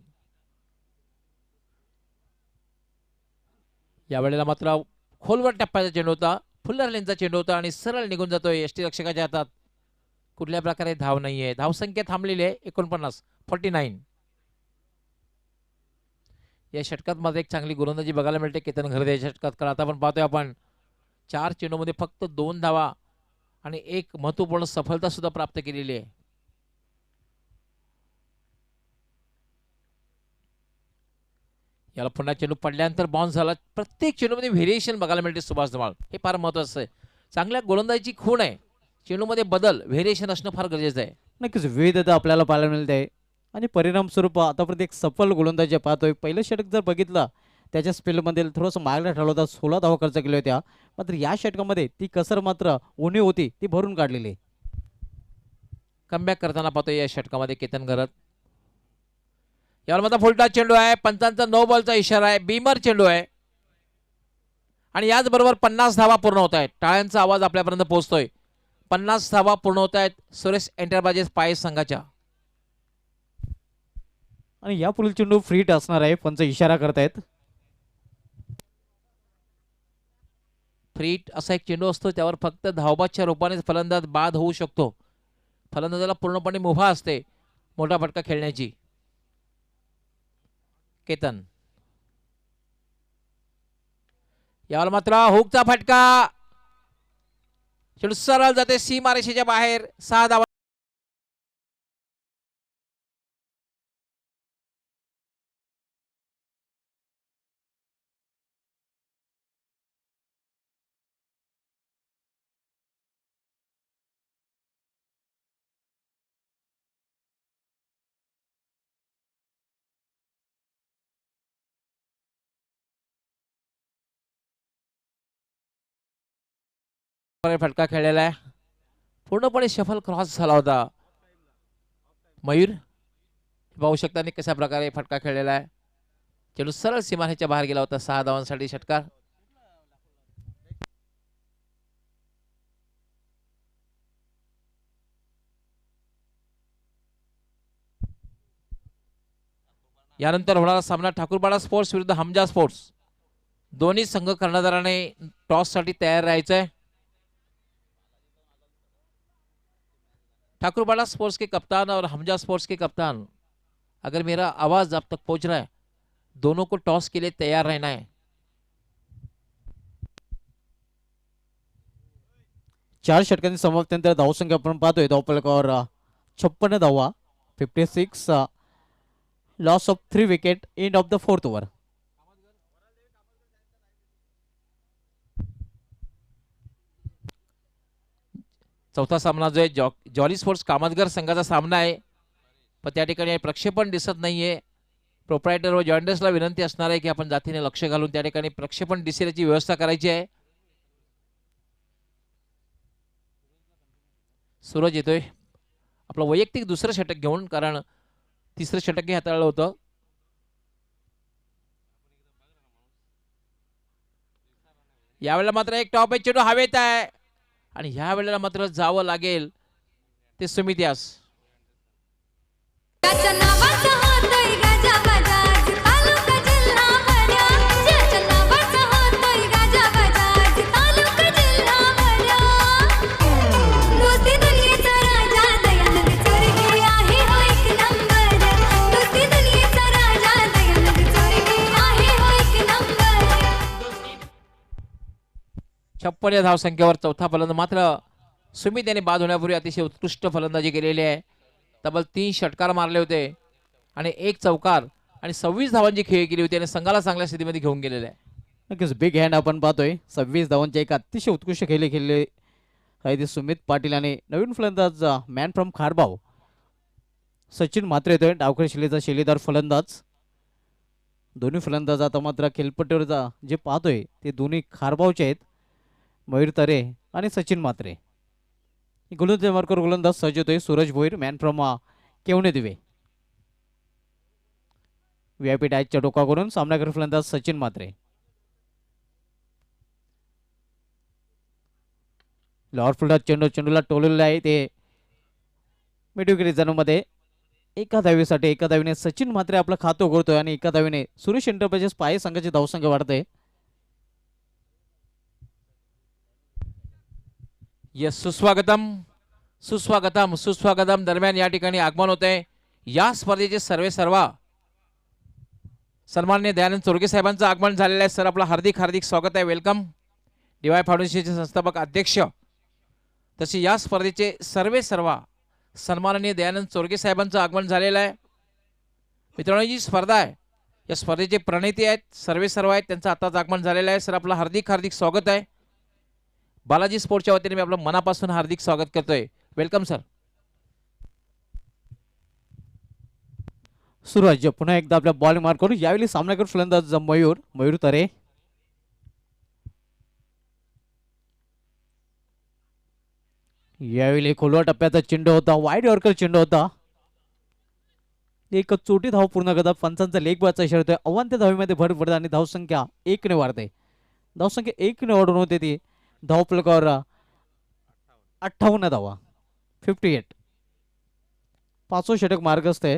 यावेळेला मात्र खोलवर टप्प्याचा चेंडू होता, फुल्लर लेनचा चेंडू होता आणि सरळ निघून जातोय यष्टीरक्षकाच्या हातात. कुठल्या प्रकारे धाव नाहीये, धावसंख्या थांबलेली आहे 49. या षटकात मध्ये एक चांगली गोलंदाजी बघायला मिळते केतन घरदे या षटकात. कारण आता आपण पाहतोय आपण 4 चेंडूमध्ये फक्त 2 धावा आणि एक महत्वपूर्ण सफलता सुद्धा प्राप्त केलेली आहे. याला पुन्हा चेंडू पडल्यानंतर बाउन्स झाला. प्रत्येक चेंडूमध्ये व्हेरिएशन बघायला मिळते सुभाष धमाल, हे फार महत्वाचं आहे. चांगल्या गोलंदाजीची खूण आहे. चेंडूमध्ये बदल व्हेरिएशन असणं फार गरजेचं आहे. नक्कीच विविधता आपल्याला पाहायला मिळते आणि परिणाम स्वरूप आतापर्यंत एक सफल गोलंदाजी पाहतोय. पहिलं षटक जर बघितलं त्याच्या स्पेलमध्ये थोडंसं मागला ठरवलं होता, 16 धावा खर्च केल्या होत्या. मात्र या षटकामध्ये ती कसर मात्र उणीव होती ती भरून काढलेली आहे. कमबॅक करताना पाहतोय या षटकामध्ये केतन घरत. यावर माझा फुलटा चेंडू आहे, पंचांचा नो बॉलचा इशारा आहे, बीमर चेंडू आहे आणि याचबरोबर 50 धावा पूर्ण होत आहेत. टाळ्यांचा आवाज आपल्यापर्यंत पोहोचतोय. 50 धावा पूर्ण होत आहेत सुरेश एंटरप्राइजेस पायस संघाच्या. आणि या पुढील चेंडू फ्रीट असणार आहे, पंच इशारा करतायत. फ्रीट असा एक चेंडू असतो, त्यावर फक्त धावबादच्या रूपाने फलंदाज बाद होऊ शकतो. फलंदाजाला पूर्णपणे मुभा असते मोठा फटका खेळण्याची. केतन यावर मात्र हुकचा फटका, चेंडू सरळ जाते सीमारेषेच्या बाहेर. 6 धावा. फटका खेळलेला आहे, पूर्णपणे शफल क्रॉस झाला होता. मयूर पाहू शकता कशा प्रकारे फटका खेळलेला आहे. चेंडू सरळ सीमारेषेच्या बाहेर गेला होता. 6 धावांसाठी षटकार. यानंतर होणारा सामना ठाकूरबाडा स्पोर्ट्स विरुद्ध हमजा स्पोर्ट्स. दोन्ही संघ कर्णधाराने टॉस साठी तयार राहायचं आहे. ठाकुरबाड़ा स्पोर्ट्स के कप्तान और हमजा स्पोर्ट्स के कप्तान, अगर मेरा आवाज आप तक पहुंच रहा है, दोनों को टॉस के लिए तैयार रहना है. 4 षटकांनी समाप्तीनंतर धावसंख्या आपण पाहतोय धावफलकावर 56 धावा, 56, loss of 3 wicket, end of the 4th over. चौथा सामना जो आहे जॉली स्पोर्ट्स कामतगर संघाचा सामना आहे, पण त्या ठिकाणी प्रक्षेपण दिसत नाहीये. प्रोप्रायटर व जॉइंटर्सला विनंती असणार आहे की आपण जातीने लक्ष घालून त्या ठिकाणी प्रक्षेपण दिसेल याची व्यवस्था करायची आहे. सूरज येतोय आपलं वैयक्तिक दुसरं षटक घेऊन, कारण तिसरं षटक हाताळलं होतं. यावेळेला मात्र एक टॉप एज चेंडू हवेत आहे आणि ह्या वेळेला मात्र जावं लागेल ते सुमित यास. छप्पन धाव संख्येवर चौथा फलंदाज. मात्र सुमित याने बाद होण्यापूर्वी अतिशय उत्कृष्ट फलंदाजी केलेली आहे. तब्बल 3 षटकार मारले होते आणि 1 चौकार आणि 26 धावांची खेळी केली होती आणि संघाला चांगल्या स्थितीमध्ये घेऊन गेलेले आहे. नक्कीच बिग हँड आपण पाहतोय. 26 धावांचे एक अतिशय उत्कृष्ट खेळले आहे ते सुमित पाटील आणि नवीन फलंदाज मॅन फ्रॉम खारबाव सचिन म्हात्रे येतोय, डावखळी शैलीचा शैलीदार फलंदाज. दोन्ही फलंदाज आता मात्र खेळपट्टीवर जे पाहतोय ते दोन्ही खारबावचे आहेत, मयूर तरे आणि सचिन म्हात्रे. गोलंदाज मार्कर गोलंदाज सज्ज होतोय सूरज भोईर, मॅन फ्रॉम केवणे दिवे. व्हीआयपी टॅचच्या टोकाकडून सामनावीर फलंदाज सचिन म्हात्रे. लॉर फुलटॉस चेंडूला टोललेला आहे ते मिडविकेट झोनमध्ये. एका धावेसाठी एका धावेने सचिन म्हात्रे आपलं खातं उघडतोय आणि एका धावेने सुरेश एंटरप्राइजेस पाये संघाची धावसंख्या वाढते. यस, सुस्वागतम दरम्यान या ठिकाणी आगमन होते या स्पर्धेचे सर्वा सन्माननीय दयानंद चोरगे साहेबांचं आगमन झालेलं आहे. सर, आपलं हार्दिक हार्दिक स्वागत आहे. वेलकम. डीवाय फाउंडेशनचे संस्थापक अध्यक्ष तसे या स्पर्धेचे सर्वा सन्माननीय दयानंद चोरगे साहेबांचं आगमन झालेलं आहे. मित्रांनो, ही स्पर्धा आहे या स्पर्धेचे प्रणेते आहेत सर्व आहेत, त्यांचं आताच आगमन झालेलं आहे. सर, आपलं हार्दिक हार्दिक स्वागत आहे. बालाजी स्पोर्टच्या वतीने मी आपलं मनापासून हार्दिक स्वागत करतोय. Welcome sir. सूरज पुन्हा एकदा आपल्या बॉल मार्क करून यावेळी सामनावीर फलंदाज मयूर तरे. यावेळी खोलवा टप्प्याचा चेंडू होता, वाईड यॉर्कर चेंडू होता. एक चोटी धाव पूर्ण करतात. पंचांचा लेग बाचा इशारा होतोय. अवांत्य धावेमध्ये भर पडते आणि धावसंख्या 1 ने वाढते. धावसंख्या 1 ने वाढून होते ती धाव फलकावर 58 धावा, 58. पाचवं षटक मार्ग असते.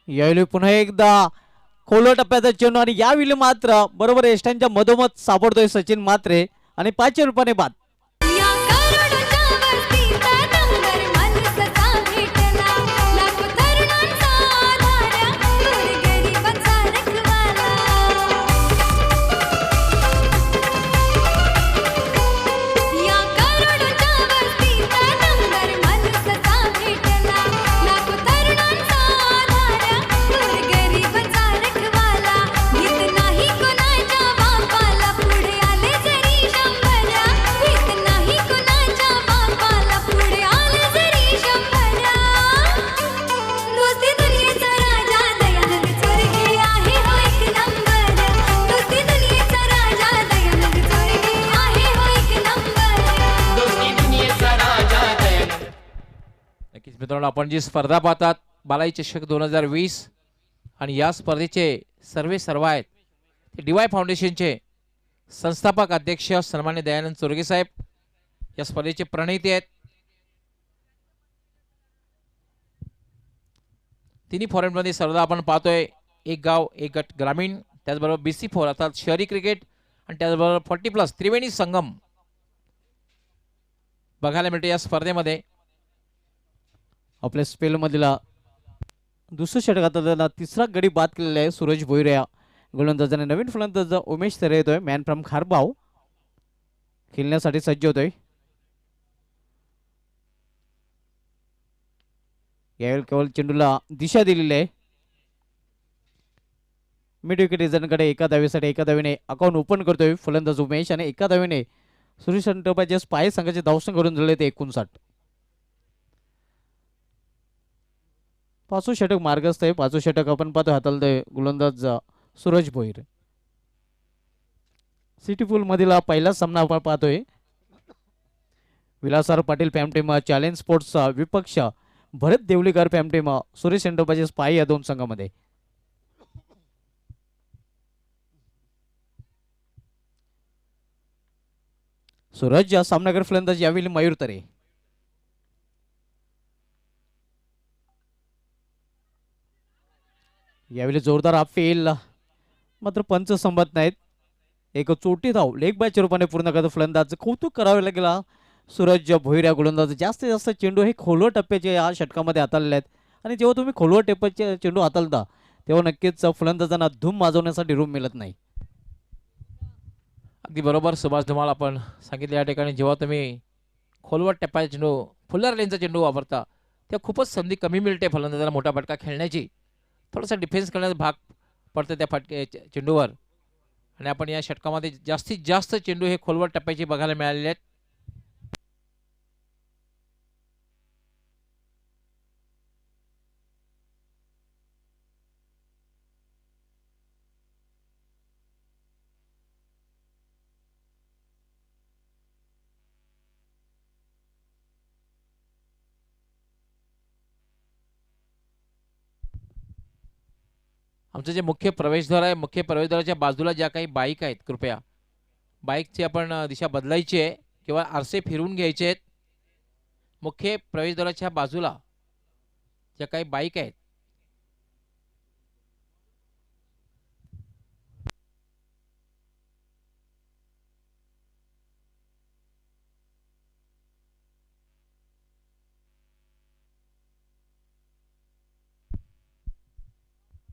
यावेळी पुन्हा एकदा खोलवा टप्प्याचा चेंडू आणि यावेळी मात्र बरोबर एष्टांच्या मधोमध सापडतोय सचिन म्हात्रे आणि 5 रुपयाने बाद. मित्रांनो, आपण जी स्पर्धा पाहतात बालाजी चषक 2020 आणि या स्पर्धेचे सर्व आहेत ते डीवाय फाउंडेशनचे संस्थापक अध्यक्ष सन्माननीय दयानंद चोरगे साहेब या स्पर्धेचे प्रणेते आहेत. तिन्ही फॉर्मॅटमध्ये सर्वदा आपण पाहतोय एक गाव एक गट ग्रामीण, त्याचबरोबर BC4 अर्थात शहरी क्रिकेट आणि त्याचबरोबर 40+ त्रिवेणी संगम बघायला मिळते या स्पर्धेमध्ये. आपल्या स्पेल मधला दुसऱ्या षटकात तिसरा गडी बाद केलेला आहे सूरज भोईर या गोलंदाजाने. नवीन फलंदाज उमेश तरे येतोय, मॅन फ्रॉम खारबाव, खेळण्यासाठी सज्ज होतोय. यावेळी केवळ चेंडूला दिशा दिलेली आहे. मिड विकेट रिझनकडे एका धावेसाठी एका धावेने अकाउंट ओपन करतोय फलंदाज उमेश आणि एका धावेने सुरेश एंटरप्राइजेस पाये संघाचे धावसंख्या करून दिले ते 59. 5वं षटक मार्गस्थ आहे. 5वं षटक आपण पाहतो हाताळतोय गोलंदाज सूरज भोईर. सिटी पूल मधील पहिला सामना आपण पाहतोय. Vilasrao Patil fam team challenge स्पोर्ट्सचा विपक्ष Bharat Devlikar fam team Suresh enterprises पाये या दोन संघामध्ये. सूरज या सामनागर फलंदाज यावेळी मयूर तरे. यावेळी जोरदार अपील मात्र पंच संबत नाहीत. एक चोटी धाव लेग बायच्या रूपाने पूर्ण करतो फलंदाज. कौतुक करावे लागेल सूरज भोईर या गोलंदाज. जास्तीत जास्त चेंडू हे खोलवर टप्प्याचे या षटकामध्ये हाताळले आहेत आणि जेव्हा तुम्ही खोलवर टप्प्याचे चेंडू हाताळता तेव्हा नक्कीच फलंदाजांना धूम माजवण्यासाठी रूम मिळत नाही. अगदी बरोबर सुभाष धुमाळ, आपण सांगितले या ठिकाणी जेव्हा तुम्ही खोलवर टप्प्याचा चेंडू फुल्लर लेनचा चेंडू वापरता तेव्हा खूपच संधी कमी मिळते फलंदाजाला मोठा फटका खेळण्याची. थोडासा डिफेन्स करण्याचा भाग पडतो त्या फटके चेंडूवर आणि आपण या षटकामध्ये जास्तीत जास्त चेंडू हे खोलवर टप्प्याचे बघायला मिळालेले आहेत. आमचं जे मुख्य प्रवेशद्वार आहे, मुख्य प्रवेशद्वाराच्या बाजूला ज्या काही बाईक आहेत, कृपया बाईकची आपण दिशा बदलायची आहे किंवा आरसे फिरवून घ्यायचे आहेत. मुख्य प्रवेशद्वाराच्या बाजूला ज्या काही बाईक आहेत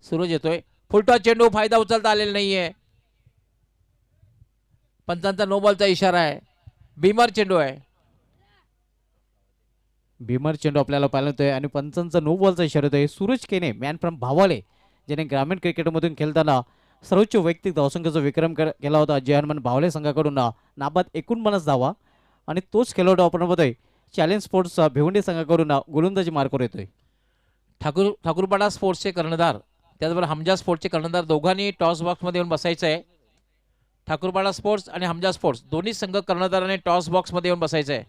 सूरज येतोय. फुलटॉस चेंडू, फायदा उचलता आलेला नाहीये. पंचांचा नो बॉलचा इशारा आहे. बीमर चेंडू आहे. भीमर चेंडू आपल्याला पाहायला मिळतोय आणि पंचांचा नो बॉलचा इशारा होतोय. सूरज केने मॅन फ्रॉम भावाले, ज्याने ग्रामीण क्रिकेटमधून खेळताना सर्वोच्च वैयक्तिक धावसंख्येचा विक्रम केला होता. जय हनुमान भावले संघाकडून नाबाद 49 धावा आणि तोच खेळाडू आपण बघतोय चॅलेंज स्पोर्ट्स भिवंडी संघाकडून गोलंदाजी मार्कवर येतोय. ठाकूरपाडा स्पोर्ट्सचे कर्णधार त्याचबरोबर हमजा स्पोर्ट्सचे कर्णधार दोघांनी टॉस बॉक्समध्ये येऊन बसायचं आहे. ठाकूरपाडा स्पोर्ट्स आणि हमजा स्पोर्ट्स दोन्ही संघ कर्णधाराने टॉस बॉक्समध्ये येऊन बसायचं आहे.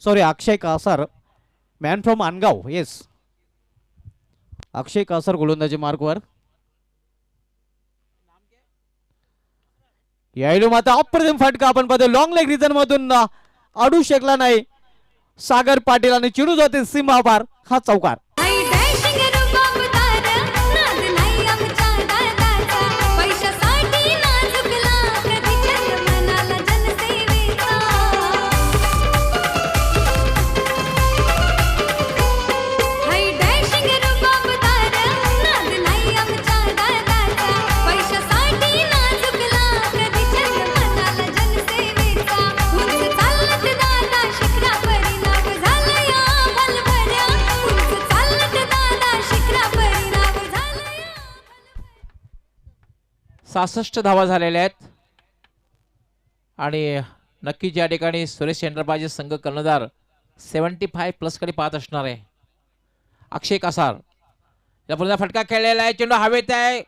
Sorry, Akshay Kasar man from Angaon. Yes, Akshay Kasar गोलंदाजी मार्कवर. यायलो मात्र अप्रतिम फटका आपण पाहतो. लॉंग लेग रिजन मधून अडू शकला नाही सागर पाटील आणि चिडू जाते सीमापार हा चौकार. सहासष्ट धावा झालेल्या आहेत आणि नक्कीच या ठिकाणी सुरेश चंद्रबाजे संघ कर्णधार 75+ कडे पाहत असणार आहे. अक्षय कासार या पुन्हा फटका खेळलेला आहे. चेंडू हवेत आहे.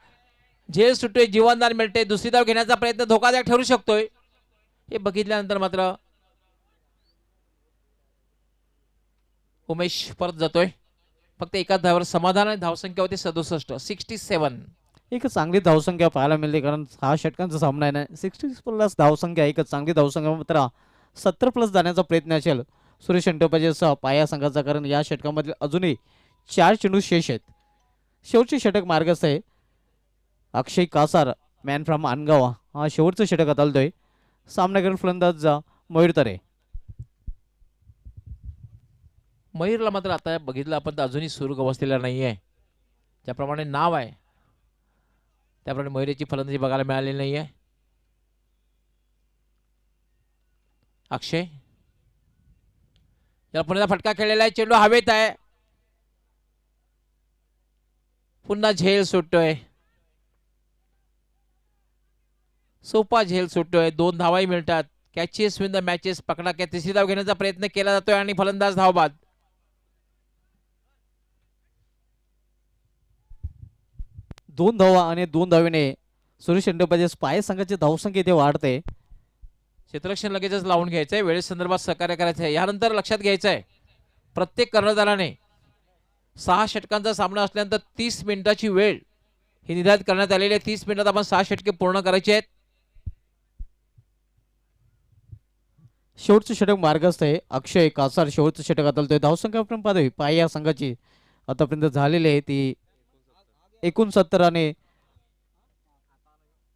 झेल सुटतोय, जीवनदान मिळते. दुसरी धाव घेण्याचा प्रयत्न धोकादायक ठरू शकतोय. हे बघितल्यानंतर मात्र उमेश परत जातोय. फक्त एकाच धावावर समाधान आहे. धावसंख्या होती 67. एक चांगली धावसंख्या पाहायला मिळते कारण 6 षटकांचा सामना आहे ना. 60+ धावसंख्या, एक चांगली धावसंख्या. मात्र 70+ जाण्याचा प्रयत्न असेल सुरेश अंटोपाजेचा पाया संघाचा, कारण या षटकामध्ये अजूनही 4 चेंडू शेष आहेत. शेवटचे षटक मार्गस्थ आहे. अक्षय कासार मॅन फ्रॉम अनगाव हा शेवटचं षटक हाताळतोय. सामनागर फलंदाज मयूर तरे. मयूरला मात्र आता बघितलं आपण तर अजूनही सुरू अवस्थेला नाही आहे. ज्याप्रमाणे नाव आहे त्याप्रमाणे मयूरची फलंदाजी बघायला मिळालेली नाही आहे. अक्षय याला पुन्हा फटका खेळलेला आहे. चेंडू हवेत आहे. पुन्हा झेल सुटतोय. सोपा झेल सुटतोय. 2 धावाही मिळतात. Catches win the matches. पकडा कॅच. तिसरी धाव घेण्याचा प्रयत्न केला जातोय आणि फलंदाज धावबाद. 2 धावा आणि 2 धावेने सुरेश अंटोपाजे पाया संघाची धावसंख्या इथे वाढते. क्षेत्ररक्षण लगेचच लावून घ्यायचंय. वेळेसंदर्भात सहकार्य करायचं आहे. यानंतर लक्षात घ्यायचं आहे प्रत्येक कर्णधाराने 6 षटकांचा सामना असल्यानंतर 30 मिनिटाची वेळ ही निर्धारित करण्यात आलेली आहे. 30 मिनिटात आपण 6 षटके पूर्ण करायचे आहेत. शेवटचं षटक मार्गस्थ आहे. अक्षय कासार शेवटचं षटक हाताळतोय. धावसंख्या आपण पाहतोय पाया संघाची आतापर्यंत झालेली आहे ती 69 आणि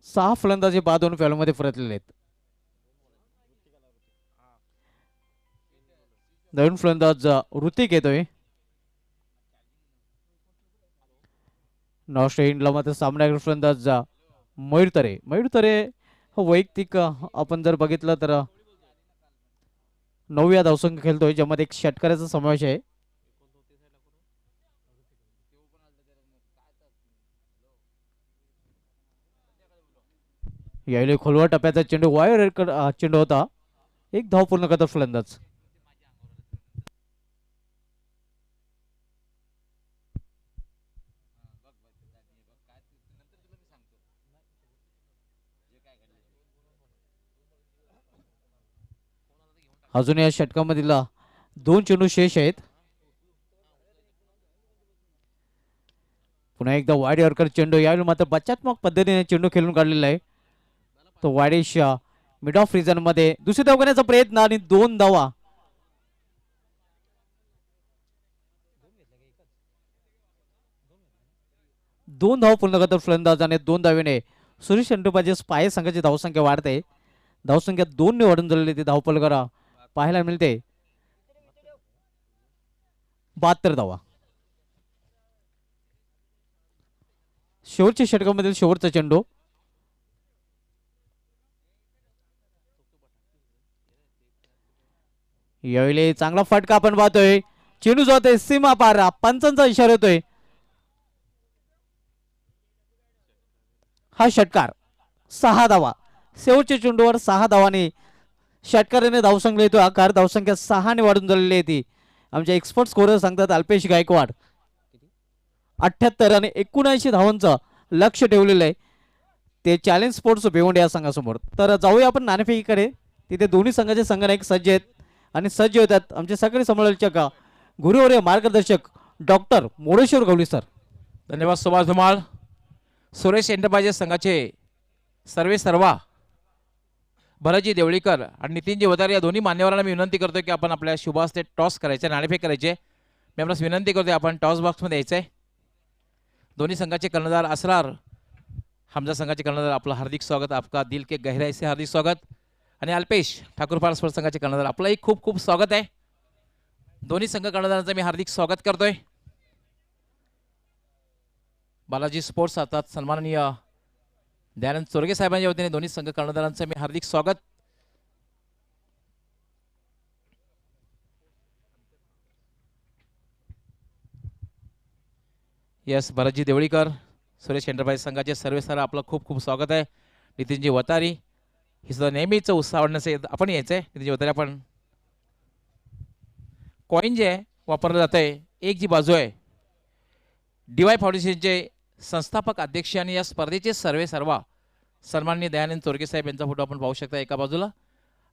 6 फलंदाजी बाद होऊन फॅलमध्ये परतलेले आहेत. नवीन फलंदाज ऋतिक येतोय. नॉर्थ इंडला मात्र सामना फलंदाज मयूर तरे. मयूर तरे वैयक्तिक आपण जर बघितलं तर 9व्या धावसंख्या खेळतोय, ज्यामध्ये एक षटकाराचा समावेश आहे. यायले खोलवा टप्प्याचा चेंडू वायर चेंडू होता. 1 धाव पूर्ण करतात फलंदाज. अजून या षटकामधील 2 चेंडू शेष आहेत. पुन्हा एकदा वाईड यॉर्कर चेंडू, यावेळी मात्र बचात्मक पद्धतीने चेंडू खेळून काढलेला आहे. तो वाईडिश मिड ऑफ रिजन मध्ये दुसरी धाव घेण्याचा प्रयत्न आणि 2 धावा. दोन धाव पूर्ण करतो फलंदाज आणि 2 धावेने सुरेश शेंडुपाचे पाये संघाची धावसंख्या वाढते. धावसंख्या 2 ने वाढून झालेली ती धावफलक पाहायला मिळते. 72 धावा. शेवटच्या षटकामधील शेवटचा चेंडू. यावेळी चांगला फटका आपण पाहतोय. चेंडू जातोय सीमा पार, पंचांचा इशारा होतोय. हा षटकार 6 धावा. शेवटच्या चेंडूवर 6 धावाने षटकाराने धावसंख्या येतो. आकार धावसंख्या 6 ने वाढून झालेली आहे ती. आमचे एक्सपर्ट स्कोरर सांगतात अल्पेश गायकवाड 78 आणि 79 धावांचं लक्ष ठेवलेलं आहे ते चॅलेंज स्पोर्ट्स भिवंडी या संघासमोर. तर जाऊया आपण नाणेफेकीकडे. तिथे दोन्ही संघाचे संघनायक सज्ज आहेत आणि सज्ज होतात आमचे सगळे समालोचक गुरुवर्य मार्गदर्शक डॉक्टर मोरेश्वर गवळी सर. धन्यवाद सुभाष धुमाळ. सुरेश एंटरप्राइजेस संघाचे सर्वा भरतजी देवळीकर आणि नितीनजी वतारे या दोन्ही मान्यवरांना मी विनंती करतो की आपण आपल्या शुभास्ते टॉस करायचे, नाणेफेक करायचे. मी आपल्यास विनंती करतो आपण टॉस बॉक्समध्ये यायचं आहे. दोन्ही संघाचे कर्णधार असरार, हमजा संघाचे कर्णधार, आपलं हार्दिक स्वागत. आपका दिल के गहराई से हार्दिक स्वागत. आणि अल्पेश ठाकूरपाल स्पोर्ट्स संघाचे कर्णधार, आपलंही खूप खूप स्वागत आहे. दोन्ही संघ कर्णधारांचं मी हार्दिक स्वागत करतोय. बालाजी स्पोर्ट्स अर्थात सन्माननीय दयानंद चोरगे साहेबांच्या वतीने दोन्ही संघ कर्णधारांचं मी हार्दिक स्वागत. यस, भरतजी देवळीकर सुरेश एंटरप्राइज संघाचे सर्वेसर, आपलं खूप खूप स्वागत आहे. नितीनजी वतारी, ही सुद्धा नेहमीच उत्साह वाढण्याचं आपण यायचं आहे. नितीनजी वतारी, आपण कॉईन जे आहे वापरलं जात आहे, एक जी बाजू आहे DY फाउंडेशनचे संस्थापक अध्यक्ष आणि या स्पर्धेचे सर्वा सन्माननीय दयानंद चोरगे साहेब यांचा फोटो आपण पाहू शकता एका बाजूला,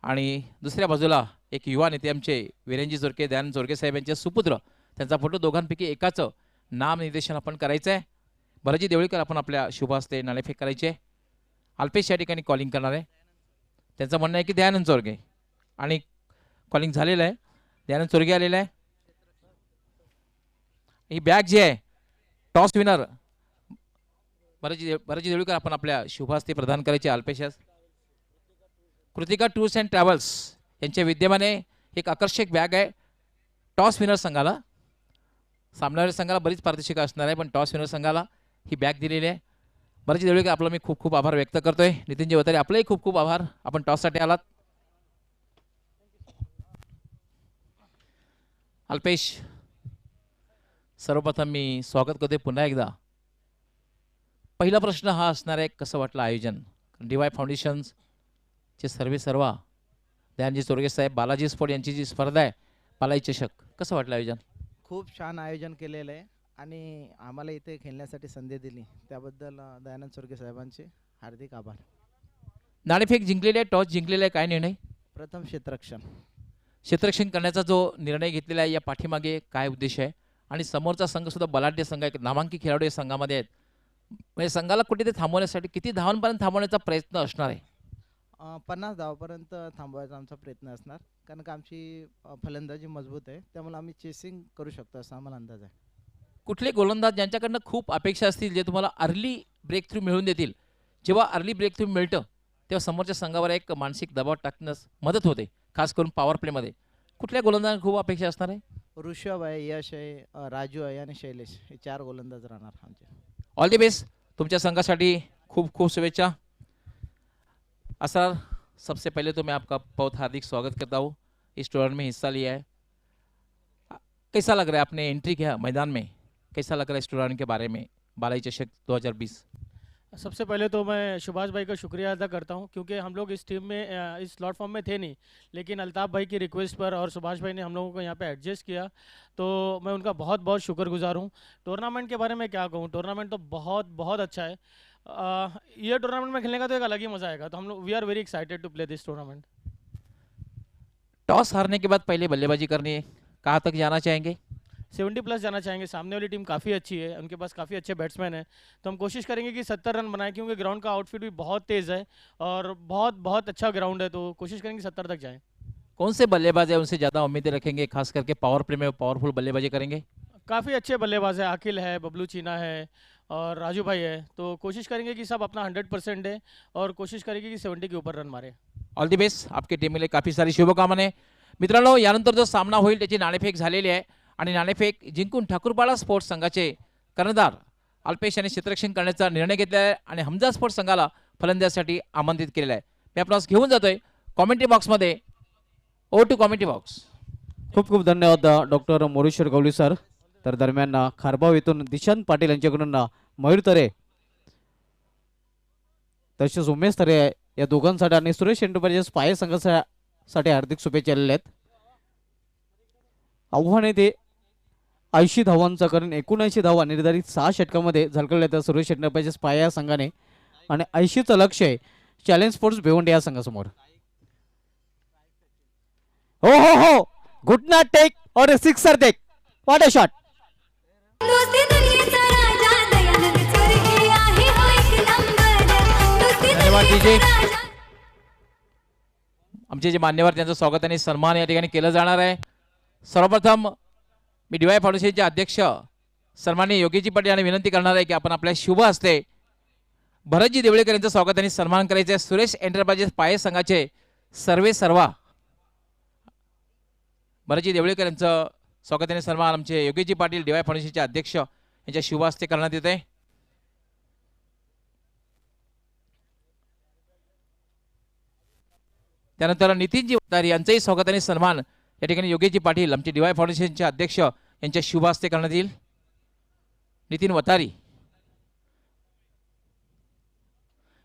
आणि दुसऱ्या बाजूला एक युवा नेते आमचे वीरेंजी चोरके, दयानंद चोरगे साहेब यांचे सुपुत्र, त्यांचा फोटो. दोघांपैकी एकाचं नाम निर्देशन आपण करायचं आहे. भरतजी देवळीकर आपण आपल्या शुभ हस्ते नाणेफेक करायचे. अल्पेश या ठिकाणी कॉलिंग करणार आहे. त्यांचं म्हणणं आहे की दयानंद चोरगे, आणि कॉलिंग झालेलं आहे. दयानंद चोरगे आलेला आहे. ही बॅग जी आहे टॉस विनर भरतजी देवळीकर आपण आपल्या शुभ हस्ते प्रदान करायचे. अल्पेशास कृतिका टूर्स अँड ट्रॅव्हल्स यांच्या विद्यमाने एक आकर्षक बॅग आहे टॉस विनर संघाला. सामनाऱ्या संघाला बरीच पारितोषिकं असणार आहे, पण टॉस विनर संघाला ही बॅग दिलेली आहे. भरतजी देवळीकर, आपला मी खूप खूप आभार व्यक्त करतोय. नितीनजी वतारे, आपलेही खूप खूप आभार, आपण टॉससाठी आलात. अल्पेश, सर्वप्रथम मी स्वागत करतोय पुन्हा एकदा. पहिला प्रश्न हा असणार आहे, कसं वाटलं आयोजन? DY फाउंडेशनचे सर्वा दयानजी चोरगे साहेब, बालाजी स्पोर्ट यांची जी स्पर्धा आहे बालाई चषक, कसं वाटलं आयोजन? खूप छान आयोजन केलेलं आहे आणि आम्हाला इथे खेळण्यासाठी संधी दिली त्याबद्दल दयानंद चोरगे साहेबांचे हार्दिक आभार. नाणेफेक जिंकलेली आहे, टॉस जिंकलेला आहे, काय निर्णय? प्रथम क्षेत्ररक्षण. क्षेत्ररक्षण करण्याचा जो निर्णय घेतलेला आहे, या पाठीमागे काय उद्देश आहे? आणि समोरचा संघ सुद्धा बलाढ्य संघ आहे, नामांकित खेळाडू या संघामध्ये आहेत. म्हणजे संघाला कुठेतरी थांबवण्यासाठी किती धावांपर्यंत थांबवण्याचा प्रयत्न असणार आहे? 50 धावापर्यंत थांबवायचा आमचा प्रयत्न असणार, कारण का आमची फलंदाजी मजबूत आहे, त्यामुळे आम्ही चेसिंग करू शकतो असा आम्हाला अंदाज आहे. कुठले गोलंदाज ज्यांच्याकडनं खूप अपेक्षा असतील, जे तुम्हाला अर्ली ब्रेक थ्रू मिळवून देतील? जेव्हा अर्ली ब्रेक थ्रू मिळतं तेव्हा समोरच्या संघावर एक मानसिक दबाव टाकण्यास मदत होते, खास करून पॉवर प्लेमध्ये. कुठल्या गोलंदाजांना खूप अपेक्षा असणार आहे? ऋषभ आहे, यश आहे, राजू आहे आणि शैलेश, हे 4 गोलंदाज राहणार आमचे. ऑल दी बेस्ट तुमच्या संघासाठी, खूब खूब शुभेच्छा. असर, सबसे पहले तो मैं आपका बहुत हार्दिक स्वागत करता हूँ. इस टूर्नामेंट में हिस्सा लिया है, कैसा लग रहा है? आपने एंट्री किया मैदान में, कैसा लग रहा है इस टूर्नामेंट के बारे में, बालाई चषक 2020? सबसे पहले तो मैं सुभाष भाई का शुक्रिया अदा करता हूं, क्योंकि हम लोग इस टीम में इस स्लॉट फॉर्म में थे नहीं, लेकिन अल्ताफ़ भाई की रिक्वेस्ट पर और सुभाष भाई ने हम लोगों को यहाँ पे एडजस्ट किया, तो मैं उनका बहुत बहुत शुक्रगुजार हूं. टूर्नामेंट के बारे में क्या कहूँ, टूर्नामेंट तो बहुत बहुत अच्छा है. ये टूर्नामेंट में खेलने का तो एक अलग ही मज़ा आएगा, तो हम लोग we are very excited to play this tournament. Toss हारने के बाद पहले बल्लेबाजी करनी है, कहाँ तक जाना चाहेंगे? 70+ जाना चाहेंगे। सामने वाली टीम काफ़ी अच्छी है, उनके पास काफ़ी अच्छे बैट्समैन हैं, तो हम कोशिश करेंगे कि 70 रन बनाएं, क्योंकि ग्राउंड का आउटफिट भी बहुत तेज़ है और बहुत बहुत अच्छा ग्राउंड है, तो कोशिश करेंगे 70 तक जाएं। कौन से बल्लेबाज है उनसे ज़्यादा उम्मीदें रखेंगे, खास करके पावर प्ले में पावरफुल बल्लेबाजी करेंगे? काफ़ी अच्छे बल्लेबाज है, आकिल है, बबलू चीना है और राजू भाई है, तो कोशिश करेंगे कि सब अपना 100% दें और कोशिश करेंगे कि 70 के ऊपर रन मारे। ऑल दी बेस्ट, आपकी टीमला काफी सारी शुभकामना. मित्रांनो, यानंतर जो सामना होईल त्याची नाणेफेक झालेली आहे आणि नाणेफेक जिंकून ठाकूरबाळा स्पोर्ट्स संघाचे कर्णधार अल्पेश यांनी क्षेत्ररक्षण करण्याचा निर्णय घेतला आहे आणि हमजा स्पोर्ट्स संघाला फलंदाजीसाठी आमंत्रित केलेलं आहे. मी आपणास घेऊन जातोय कॉमेंट्री बॉक्समध्ये. Over to commentary box. खूप खूप धन्यवाद डॉक्टर मोरेश्वर गवळी सर. तर दरम्यान खारबाव येथून दिशांत पाटील यांच्याकडून मयूर तरे तसेच उमेश तरे या दोघांसाठी आणि सुरेश एंटरप्राइजेस पाय संघासाठी हार्दिक शुभेच्छा आलेल्या आहेत. आव्हान आहे ते 80 धावांचा करून 79 धावा निर्धारित 6 षटकामध्ये झळकवल्या त्या सुरेश एंटरप्राइजेस पाय या संघाने आणि 80चं लक्ष आहे चॅलेंज स्पोर्ट्स भिवंडी या संघासमोर. हो हो हो, घुटना टेक और सिक्सर देख, व्हाट अ शॉट. धन्यवाद डीजे. आमचे जे मान्यवर त्यांचं स्वागत आणि सन्मान या ठिकाणी केलं जाणार आहे. सर्वप्रथम मी डीवाय फाउंडेशनचे अध्यक्ष सन्माननीय योगीजी पाटील यांना विनंती करणार आहे की आपण आपल्या शुभ हस्ते भरतजी देवळेकर यांचं स्वागत आणि सन्मान करायचे आहे. सुरेश एंटरप्राइजेस पाये संघाचे सर्वे सर्वा भरतजी देवळेकर यांचं स्वागत आणि सन्मान आमचे योगीजी पाटील डीवाय फाउंडेशनचे अध्यक्ष यांच्या शुभ हस्ते करण्यात येत आहे. त्यानंतर नितीनजी वतारी यांचंही स्वागत आणि सन्मान या ठिकाणी योगेशजी पाटील आमचे डीवाय फाउंडेशनचे अध्यक्ष यांच्या शुभ हस्ते करण्यात येईल. Nitin Vatari.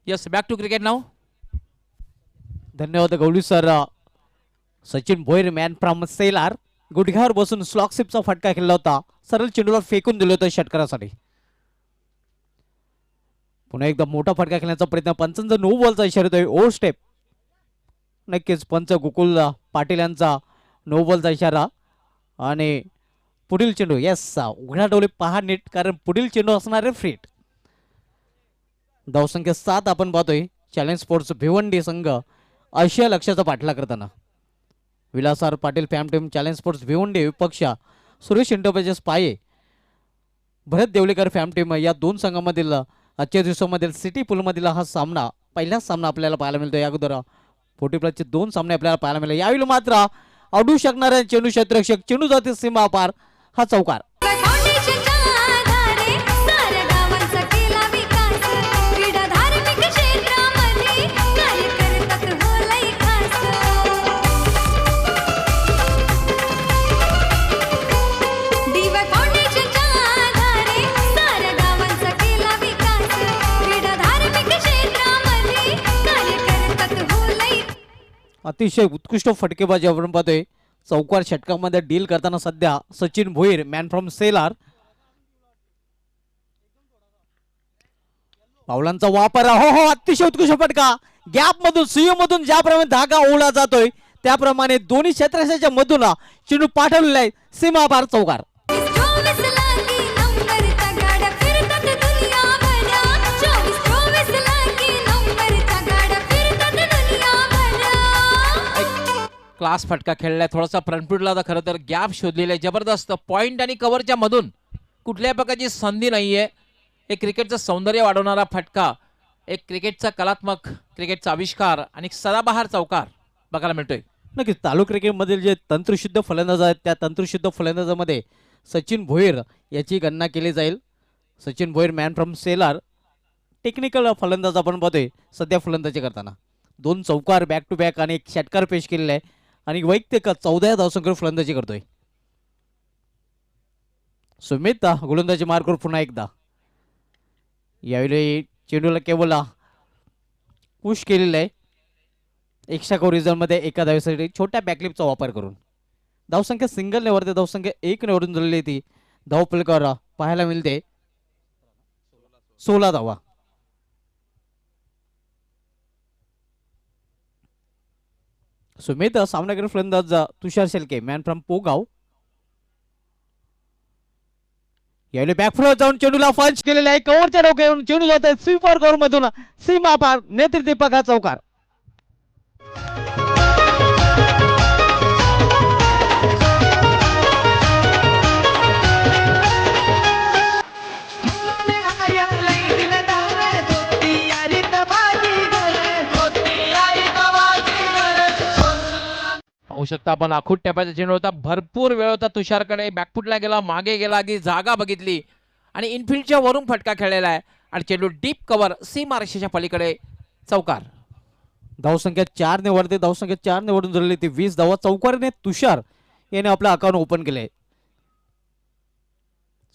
Yes, back to cricket नाव. धन्यवाद Gawli sir. Sachin Bhoir man from Selar गुडघ्यावर बसून स्लॉक सिपचा फटका खेळला होता, सरळ चेंडूला फेकून दिलं होतं षटकारासाठी. पुन्हा एकदा मोठा फटका खेळण्याचा प्रयत्न, पंचांचा नो बॉलचा इशारा येतोय. Over step. नक्कीच पंच गोकुल पाटील यांचा नो बॉलचा इशारा आणि पुढील चेंडू. यस, उघडा डोळे पहा नीट, कारण पुढील चेंडू असणार आहे फ्रीट. धावसंख्या 7 आपण पाहतोय. चॅलेंज स्पोर्ट्स भिवंडी संघ आशिया लक्ष्याचा पाठलाग करताना. Vilas R Patil fam team challenge sports Bhiwandi विपक्ष सुरेश एंटरप्राइजेस पाये भरत देवलेकर फॅम टीम या दोन संघांमधील आजच्या दिवसामधील सिटी पूलमधील हा सामना पहिलाच सामना आपल्याला पाहायला मिळतो. या अगोदर 40+ 2 सामने आपल्याला पाहायला मिळाले. यावेळी मात्र अडू शकणाऱ्या चेंडू क्षेत्ररक्षक चेंडू जाती सीमा पार हा चौकार. अतिशय उत्कृष्ट फटकेबाजी आपण पाहतोय. चौकार षटकामध्ये डील करताना सध्या सचिन भोईर मॅन फ्रॉम सेलार. पावलांचा वापर. हो हो, अतिशय उत्कृष्ट फटका. गॅप मधून सीयू मधून ज्याप्रमाणे धागा ओढला जातोय त्याप्रमाणे दोन्ही क्षेत्ररक्षकाच्या मधून चेंडू पाठवलेला आहे सीमा पार चौकार. क्लास फटका खेळलाय. थोडासा फ्रंट फुटला होता, खरं तर गॅप शोधलेला आहे जबरदस्त. पॉइंट आणि कव्हरच्या मधून कुठल्याही प्रकारची संधी नाहीये. एक क्रिकेटचं सौंदर्य वाढवणारा फटका, एक क्रिकेटचा कलात्मक क्रिकेटचा आविष्कार आणि सदाबहार चौकार बघायला मिळतोय. नक्कीच तालुक क्रिकेटमधील जे तंत्रशुद्ध फलंदाज आहेत त्या तंत्रशुद्ध फलंदाजामध्ये सचिन भोईर याची गणना केली जाईल. Sachin Bhoir man from Selar technical फलंदाज आपण पाहतोय सध्या फलंदाजी करताना. 2 चौकार बॅक टू बॅक आणि एक षटकार पेश केलेला आहे आणि वैयक्तिक 14 धावसंख्येवर फलंदाजी करतोय. सुमित गोलंदाजी मार्कवर पुन्हा एकदा. यावेळी चेंडूला केवळ पुश केलेला आहे. एक्स्ट्रा कोरिझनमध्ये एका धावेसाठी छोट्या बॅकलिपचा वापर करून धावसंख्या सिंगल नेवरते धावसंख्या 1 निवडून झालेली ती धावफलकावर पाहायला मिळते 16 धावा. सुमित सामनाकडे फलंदाज तुषार शेलके मॅन फ्रॉम पोगाव. यावेळी बॅकफुटवर जाऊन चेंडूला पंच केलेला आहे. कव्हरच्या डोक्यावरून चेंडू जात आहे स्वीपर कव्हर मधून सीमा पार नेतृत्व दीपक हा चौकार. पाहू शकता आपण आखूट टप्प्याचा चेंडू होता. भरपूर वेळ होता तुषारकडे. बॅकफुटला गेला, मागे गेला की जागा बघितली आणि इनफिल्डच्या वरून फटका खेळलेला आहे आणि चेंडू डीप कव्हर सीमारेषेच्या पलीकडे चौकार. धावसंख्या 4 ने वाढते. धावसंख्या 4 ने वाढून झालेली ती 20 धावा. चौकारीने तुषार याने आपलं अकाउंट ओपन केलंय.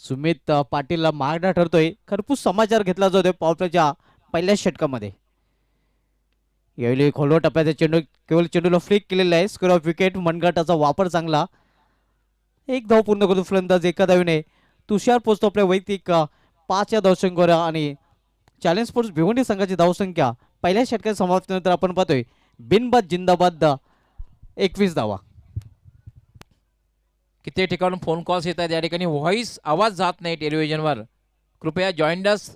सुमित पाटीलला मागणा ठरतोय. खरपूस समाचार घेतला जातोय पॉवरप्लेच्या पहिल्या षटकामध्ये. यावेळी खोलवर टप्प्याचा चेंडू केवळ चेंडूला फ्लिक केलेला आहे. Square of wicket. मनगटाचा वापर चांगला. एक धाव पूर्ण करतो फलंदाज एका धावीने. तुषार पोचतो आपल्या वैयक्तिक 5 या धावसंख्येवर आणि चॅलेंज स्पोर्ट्स भिवंडी संघाची धावसंख्या पहिल्या षटकाच्या समाप्तीनंतर आपण पाहतोय बिनबाद जिंदाबाद 21 धावा. किती ठिकाणून फोन कॉल्स येत आहेत. या ठिकाणी व्हॉइस आवाज जात नाही टेलिव्हिजनवर. कृपया जॉईंडस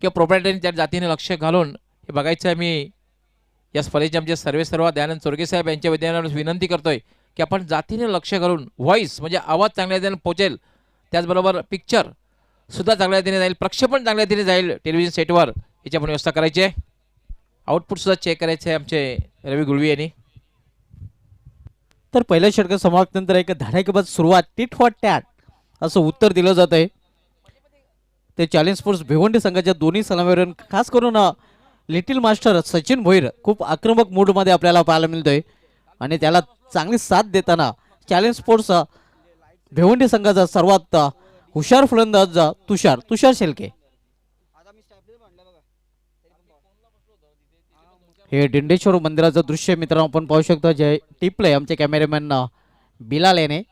किंवा प्रोप्रायटरी त्या जातीने लक्ष घालून हे बघायचं आहे. मी या स्पर्धेचे आमचे सर्वेसर्वा दयानंद चोरगे साहेब यांच्या विद्यार्थ्यांना विनंती करतोय की आपण जातीने लक्ष घालून व्हॉइस म्हणजे आवाज चांगल्या रीतीने पोहोचेल. त्याचबरोबर पिक्चर सुद्धा चांगल्या रीतीने जाईल. प्रक्षेपण चांगल्या रीतीने जाईल टेलिव्हिजन सेटवर. याची आपण व्यवस्था करायची आहे. आउटपुट सुद्धा चेक करायचे आहे आमचे रवी गुळवी यांनी. तर पहिल्या षटक समाप्तीनंतर एक धडाकेबाज सुरुवात टिट फॉर टॅट असं उत्तर दिलं जात आहे. ते चॅलेंज स्पोर्ट्स भिवंडी संघाच्या दोन्ही सलामीवरून खास करून लिटिल मास्टर सचिन भोईर खूप आक्रमक मूडमध्ये आपल्याला पाहायला मिळतोय आणि त्याला चांगली साथ देताना चॅलेंज स्पोर्ट्स भिवंडी संघाचा सर्वात हुशार फलंदाज तुषार शेलके. हे डिंडेश्वर मंदिराचं दृश्य मित्रांनो आपण पाहू शकतो. जे टिपलंय आमचे कॅमेरामॅन बिलाल याने.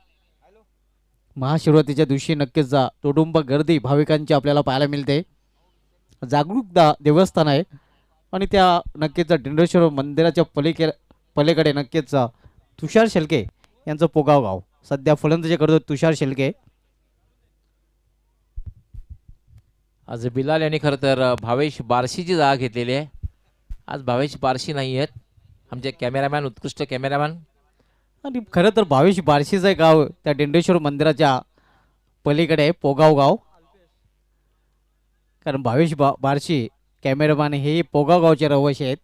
महाशिवरात्रीच्या दिवशी नक्कीच तुडुंब गर्दी भाविकांची आपल्याला पाहायला मिळते. जागरूक देवस्थान आहे आणि त्या नक्कीच डिंडेश्वर मंदिराच्या पलीकडे नक्कीच तुषार शेलके यांचं पोगाव गाव. सध्या फलंदाजी करतो तुषार शेलके. आज बिलाल यांनी खरं तर भावेश बारशीची जागा घेतलेली आहे. आज भावेश बारशी नाही आहेत आमचे कॅमेरामॅन, उत्कृष्ट कॅमेरामॅन. आणि खरं तर भावेश बारशीचं गाव त्या डिंडेश्वर मंदिराच्या पलीकडे आहे पोगाव गाव. कारण भावेश बारशी कॅमेरामॅन हे पोगाव गावचे रहिवासी आहेत.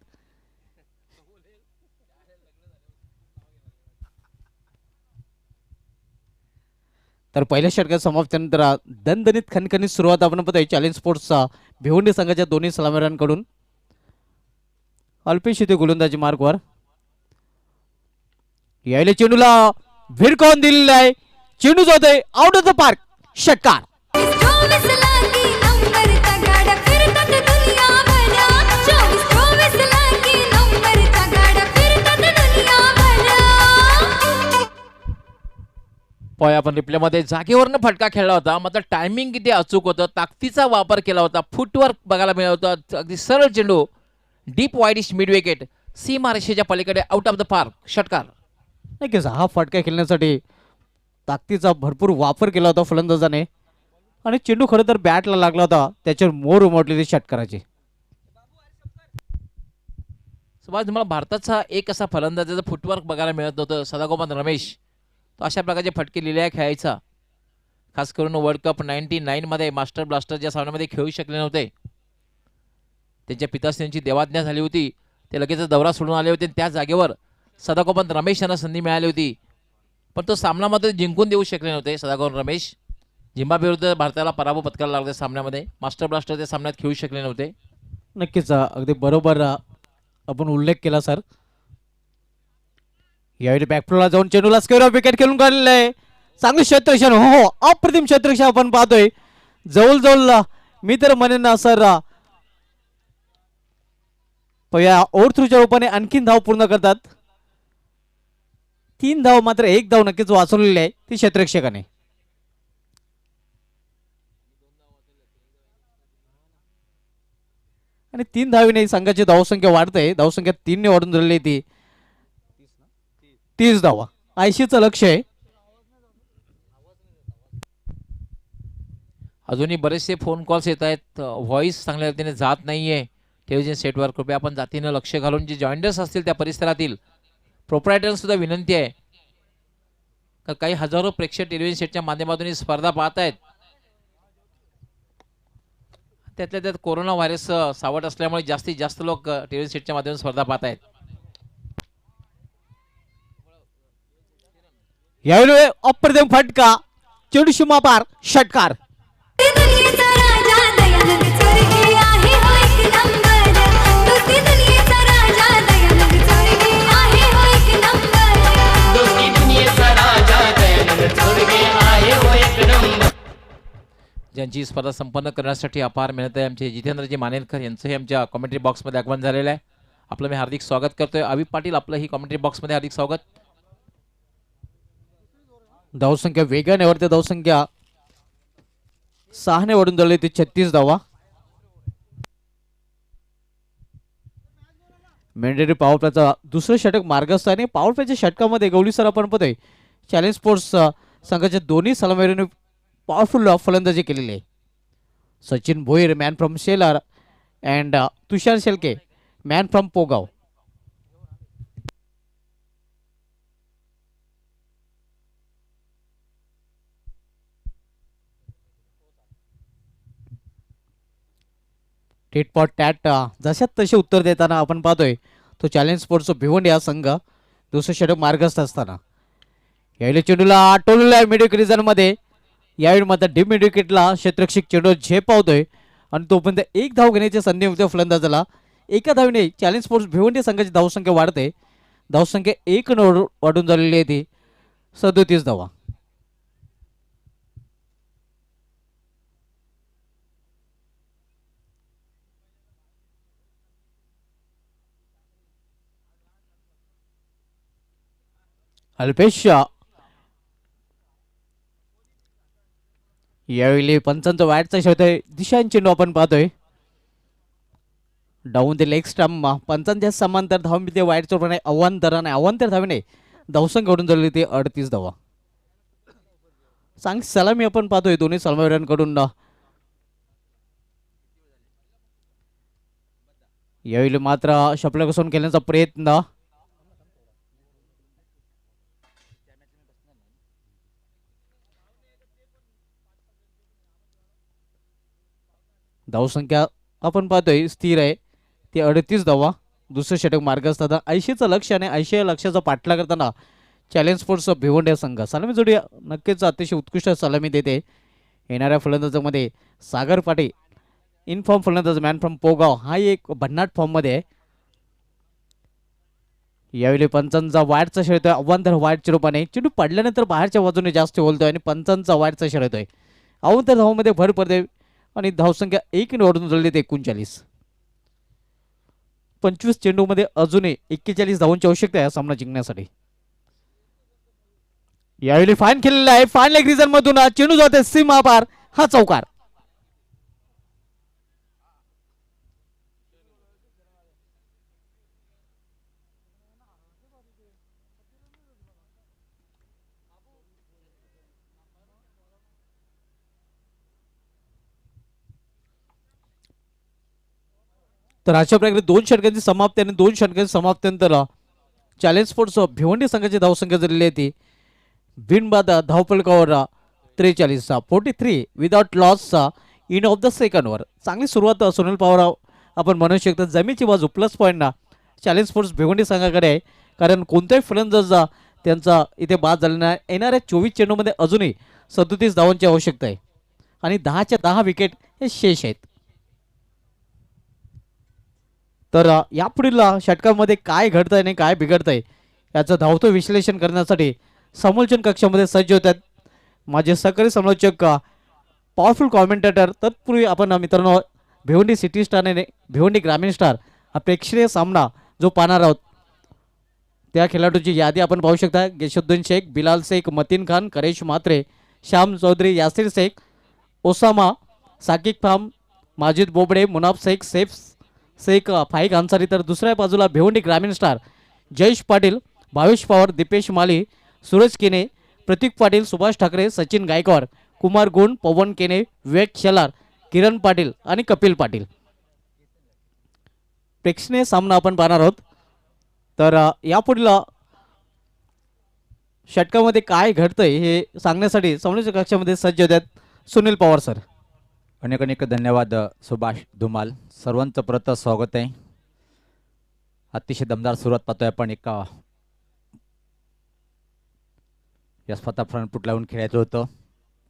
तर पहिल्या षटकात समाप्तीनंतर दणदणीत खणखणीत सुरुवात आपण पाहतोय चॅलेंज स्पोर्ट्सचा भिवंडी संघाच्या दोन्ही सलामीरांकडून. अल्पेश इथे गोलंदाजी मार्कवर. यायला चेंडूला भिरकावून दिलेला आहे. चेंडू जातोय आउट ऑफ द पार्क. षटकार. पॉय आपण रिप्लेमध्ये जागेवरनं फटका खेळला होता. मात्र टायमिंग किती अचूक होतं. ताकदीचा वापर केला होता. फुटवर्क बघायला मिळत होतं. अगदी सरळ चेंडू डीप वाईडिश मिड विकेट सीमारेषेच्या पलीकडे आउट ऑफ द पार्क. षटकार. नक्कीच हा फटका खेळण्यासाठी ताकदीचा भरपूर वापर केला होता फलंदाजाने आणि चेंडू खरं तर बॅटला लागला होता. त्याच्यावर मोर उमटलेली षटकाराची. सुभाष, तुम्हाला भारताचा एक असा फलंदाजाचा फुटवर्क बघायला मिळत नव्हतं. सदागोपाल रमेश तो अशा प्रकारचे फटके लिहिल्या खेळायचा. खास करून वर्ल्ड कप 99 मध्ये मास्टर ब्लास्टरच्या सामन्यामध्ये खेळू शकले नव्हते. त्यांच्या पिताश्रींची देवाज्ञा झाली होती. ते लगेच दौरा सोडून आले होते. त्या जागेवर सदागोपाल रमेश यांना संधी मिळाली होती पण तो सामना मात्र जिंकून देऊ शकले नव्हते. सदागोपाल रमेश झिम्बाब्वे भारताला पराभव पत्करावा लागला सामन्यामध्ये. मास्टर ब्लास्टर त्या सामन्यात खेळू शकले नव्हते. नक्कीच अगदी बरोबर आपण उल्लेख केला सर. यावेळी बॅकफुटला जाऊन चेंडूला स्क्वेअर ऑफ विकेट खेळून काढलेलं आहे. चांगलं क्षेत्ररक्षण. हो अप्रतिम क्षेत्ररक्षण आपण पाहतोय. जवळ मी तर म्हणेन ना सर या ओव्हर थ्रूच्या रूपाने आणखीन धाव पूर्ण करतात. 3 धाव मात्र 1 धाव नक्कीच वाचवलेली आहे ती क्षेत्ररक्षकाने. आणि 3 धावीने संघाची धावसंख्या वाढते. धावसंख्या 3 ने वाढून झालेली ती 30 धावा. 80चं लक्ष आहे. अजूनही बरेचसे फोन कॉल्स येत आहेत. व्हॉइस चांगल्या रीतीने जात नाहीये टेलिव्हिजन सेटवर. कृपया आपण जातीनं लक्ष घालून जे जॉईंडर्स असतील त्या परिसरातील प्रोप्रायटर्स सुद्धा विनंती आहे का काही हजारो प्रेक्षक टेलिव्हिजन सेटच्या माध्यमातून ही स्पर्धा पाहत आहेत. त्यातल्या त्यात कोरोना व्हायरस सावट असल्यामुळे जास्तीत जास्त लोक टेलिव्हिजन सेटच्या माध्यमातून स्पर्धा पाहत आहेत. यावेळी अप्रतिम फटका, चेंडू सीमापार, षटकार. दुनियेचा राजा दयानंद स्वर्गी आहे हो एक नंबर. दोस्ती दुनियेचा राजा दयानंद स्वर्गी आहे हो एक नंबर. दोस्ती दुनियेचा राजा दयानंद स्वर्गी आहे हो एक नंबर. ज्यांची ही स्पर्धा संपन्न करण्यासाठी अपार मेहनत आहे आमचे जितेंद्रजी मानेरकर यांचंही आमच्या कॉमेंट्री बॉक्समध्ये आगमन झालेलं आहे. आपलं मी हार्दिक स्वागत करतोय. अविप पाटील आपलं ही कॉमेंट्री बॉक्समध्ये हार्दिक स्वागत. धावसंख्या वेगाने वरते, धावसंख्या 6 ने वाढून झाली ती 36 धावा. मेंढरी पॉवर प्लेचा दुसरं षटक मार्गस्थ आणि पॉवर प्लेच्या षटकामध्ये गवळी सर आपण पाहतोय चॅलेंज स्पोर्ट्स संघाच्या दोन्ही सलामीवरून पॉवरफुल फलंदाजी केलेली आहे. Sachin Bhoir man from Shelar and Tushar Shelke man from Pogaon. Tit for tat जशात तसे उत्तर देताना आपण पाहतोय तो चॅलेंज स्पोर्ट्सचा भिवंडी हा संघ दुसरं षटक मार्गस्थ असताना यावेळी चेंडूला आटवलेला आहे मिड मध्ये. यावेळी मात्र डीप मिड विकेटला क्षेत्ररक्षक चेंडू झेपावतोय आणि तोपर्यंत एक धाव घेण्याची संधी होते फलंदाजाला. एका धावीने चॅलेंज स्पोर्ट्स भिवंडी संघाची धावसंख्या वाढते. धावसंख्या 1 वाढून झालेली आहे ती 37 धावा. अल्पेश यावेळी पंचांचा वाईटचा शोध आहे. दिशांन चेंडू आपण पाहतोय डाऊन द लेग स्टंप. पंचांच्या समांतर धावमिती वाईट चोरणे अवांतराने अवांतर धावीने धावसंख्या घडून झालेली ते 38 धावा. चांगली सलामी आपण पाहतोय दोन्ही सलामीवीरांकडून. यावेळी मात्र शपलाकसून खेळण्याचा प्रयत्न. धावसंख्या आपण पाहतोय स्थिर आहे ती 38 धावा. दुसरं षटक मार्गस्थ असताना 80चं लक्ष आणि 80 लक्षाचा पाठला करताना चॅलेंज स्पोर्ट्स भिवंडी संघ सलामी जोडी नक्कीच अतिशय उत्कृष्ट सलामी देते. येणाऱ्या फलंदाजामध्ये सागर पाटील इन फॉर्म फलंदाज मॅन फ्रॉम पोगाव हा एक भन्नाट फॉर्ममध्ये आहे. यावेळी पंचांचा वाईटचा खेळतोय अवांतर वाईट रूपाने. चेंडू पडल्यानंतर बाहेरच्या बाजूने जास्त बोलतोय आणि पंचांचा वाईटचा खेळतोय अवांतर धावामध्ये भर पडते आणि धावसंख्या 1 वाढून झाली ते 39. 25 चेंडूमध्ये अजूनही 41 धावांची आवश्यकता आहे सामना जिंकण्यासाठी. यावेळी फाईन खेळलेला आहे. फाईन लेग रिझन मधून चेंडू जाते सीमा पार, हा चौकार. तर अशा प्रकारे 2 षटकांची समाप्ती आणि 2 षटकांची समाप्तीनंतर चॅलेंज स्पोर्ट्स भिवंडी संघाची धावसंख्या झालेली आहे ती बिनबाद धावफलकावर 43 43 without loss in of the second over. चांगली सुरुवात सुनील पवार आपण म्हणू शकतो. जमीची बाजू प्लस पॉईंटना चॅलेंज स्पोर्ट्स भिवंडी संघाकडे आहे कारण कोणत्याही फलंदाज त्यांचा इथे बाद झालेला नाही. येणाऱ्या 24 चेंडूमध्ये अजूनही 37 धावांची आवश्यकता आहे आणि 10च्या 10 विकेट हे शेष आहेत. तर यापुढील षटकामध्ये काय घडतंय आणि काय बिघडतंय याचं धावतो विश्लेषण करण्यासाठी समालोचन कक्षामध्ये सज्ज होत आहेत माझे सहकारी समालोचक पॉवरफुल कॉमेंटेटर. तत्पूर्वी आपण मित्रांनो भिवंडी सिटी स्टार आणि भिवंडी ग्रामीण स्टार हा प्रेक्षणीय सामना जो पाहणार आहोत त्या खेळाडूची यादी आपण पाहू शकता. गेशुद्दीन शेख, बिलाल शेख, मतीन खान, करेश म्हात्रे, श्याम चौधरी, यासिर शेख, ओसामा, साकिब खान, माजिद बोबडे, मुनाफ शेख, सैफ शेख, फाईक अन्सारी. तर दुसऱ्या बाजूला भिवंडी ग्रामीण स्टार जयेश पाटील, भावेश पवार, दीपेश माली, सूरज केने, प्रतीक पाटील, सुभाष ठाकरे, सचिन गायकवाड, कुमार गुण, पवन केने, विवेक शेलार, किरण पाटील आणि कपिल पाटील. प्रेक्षणीय सामना आपण पाहणार आहोत. तर यापुढील षटकामध्ये काय घडतंय हे सांगण्यासाठी समोरच्या कक्षामध्ये सज्ज होतात सुनील पवार सर. अनेक अनेक धन्यवाद सुभाष धुमाल. सर्वांचं परत स्वागत आहे. अतिशय दमदार सुरुवात पाहतोय आपण. एका या स्वतः फ्रंट फूट लावून खेळायचं होतं.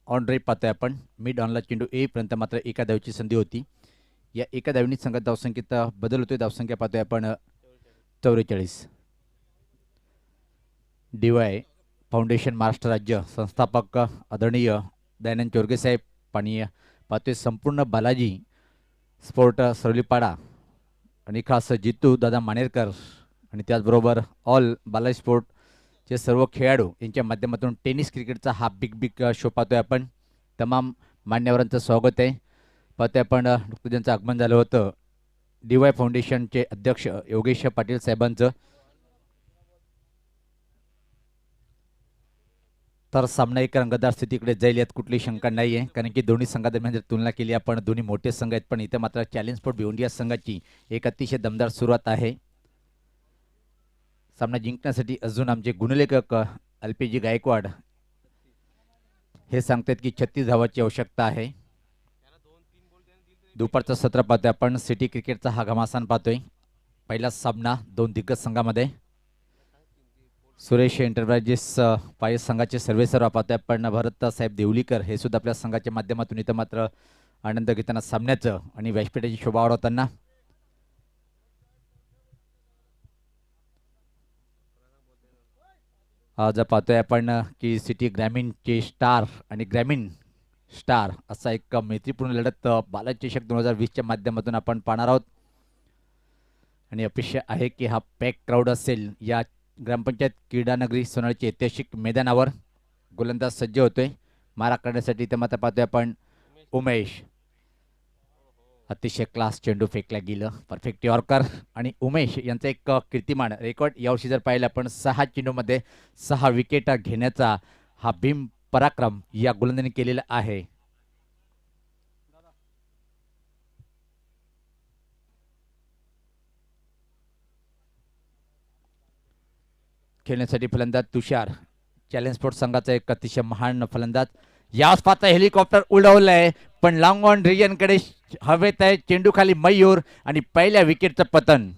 ऑन ड्राईव्ह पाहतोय आपण. मिड ऑनला चेंडू येईपर्यंत मात्र एका धावेची संधी होती. या एका धावेने संघात धावसंख्येत बदल होतोय. धावसंख्या पाहतोय आपण 44. DY फाउंडेशन महाराष्ट्र राज्य संस्थापक आदरणीय दयानंद चोरगे साहेब आणि पाहतोय संपूर्ण बालाजी स्पोर्ट सरलीपाडा आणि खास जितू दादा मानेरकर आणि त्याचबरोबर ऑल बालाजी स्पोर्टचे सर्व खेळाडू यांच्या माध्यमातून टेनिस क्रिकेटचा हा बिग शो पाहतोय आपण. तमाम मान्यवरांचं स्वागत आहे. पाहतोय आपण नुकतं ज्यांचं आगमन झालं होतं DY फाउंडेशनचे अध्यक्ष योगेश पाटील साहेबांचं. तर सामना एक रंगतदार स्थितीकडे जाईल यात कुठली शंका नाही आहे. कारण की दोन्ही संघादरम्यान जर तुलना केली आपण दोन्ही मोठे संघ आहेत. पण इथे मात्र चॅलेंज स्पोर्ट भिवंडी संघाची एक अतिशय दमदार सुरुवात आहे. सामना जिंकण्यासाठी अजून आमचे गुणलेखक LPG गायकवाड हे सांगतात की 36 धावांची आवश्यकता आहे. दुपारचं सत्र पाहतोय आपण. सिटी क्रिकेटचा हा घमासान पाहतोय. पहिला सामना दोन दिग्गज संघामध्ये. सुरेश एंटरप्राइजेस पाय संघाचे सर्वेसर्वा पाहतोय आपण भरत साहेब देवलीकर हे सुद्धा आपल्या संघाच्या माध्यमातून इथं मात्र आनंद घेताना सामन्याचं आणि व्यासपीठाची शोभा वाढवताना. आज पाहतोय आपण की सिटी ग्रामीणचे स्टार आणि ग्रामीण स्टार असा एक मैत्रीपूर्ण लढत बालाजी चषक 2020च्या माध्यमातून आपण पाहणार आहोत. आणि अपेक्षा आहे की हा पॅक क्राऊड असेल. या ग्रामपंचायत क्रीडानगरी सोनाळीच्या ऐतिहासिक मैदानावर गोलंदाज सज्ज होतोय मारा करण्यासाठी. इथं मात्र पाहतोय आपण उमेश. अतिशय क्लास चेंडू फेकला गेलं. परफेक्ट यॉर्कर आणि उमेश यांचा एक कीर्तिमान रेकॉर्ड यावर्षी जर पाहिलं आपण 6 चेंडूमध्ये 6 विकेट घेण्याचा हा भीम पराक्रम या गोलंदाजाने केलेला आहे. खेळण्यासाठी फलंदाज तुषार चॅलेंज स्पोर्ट संघाचा एक अतिशय महान फलंदाज. याच पाहता हेलिकॉप्टर उडवलंय पण लॉंग ऑन रिजनकडे हवेत आहे. चेंडू खाली मयूर आणि पहिल्या विकेटचं पतन.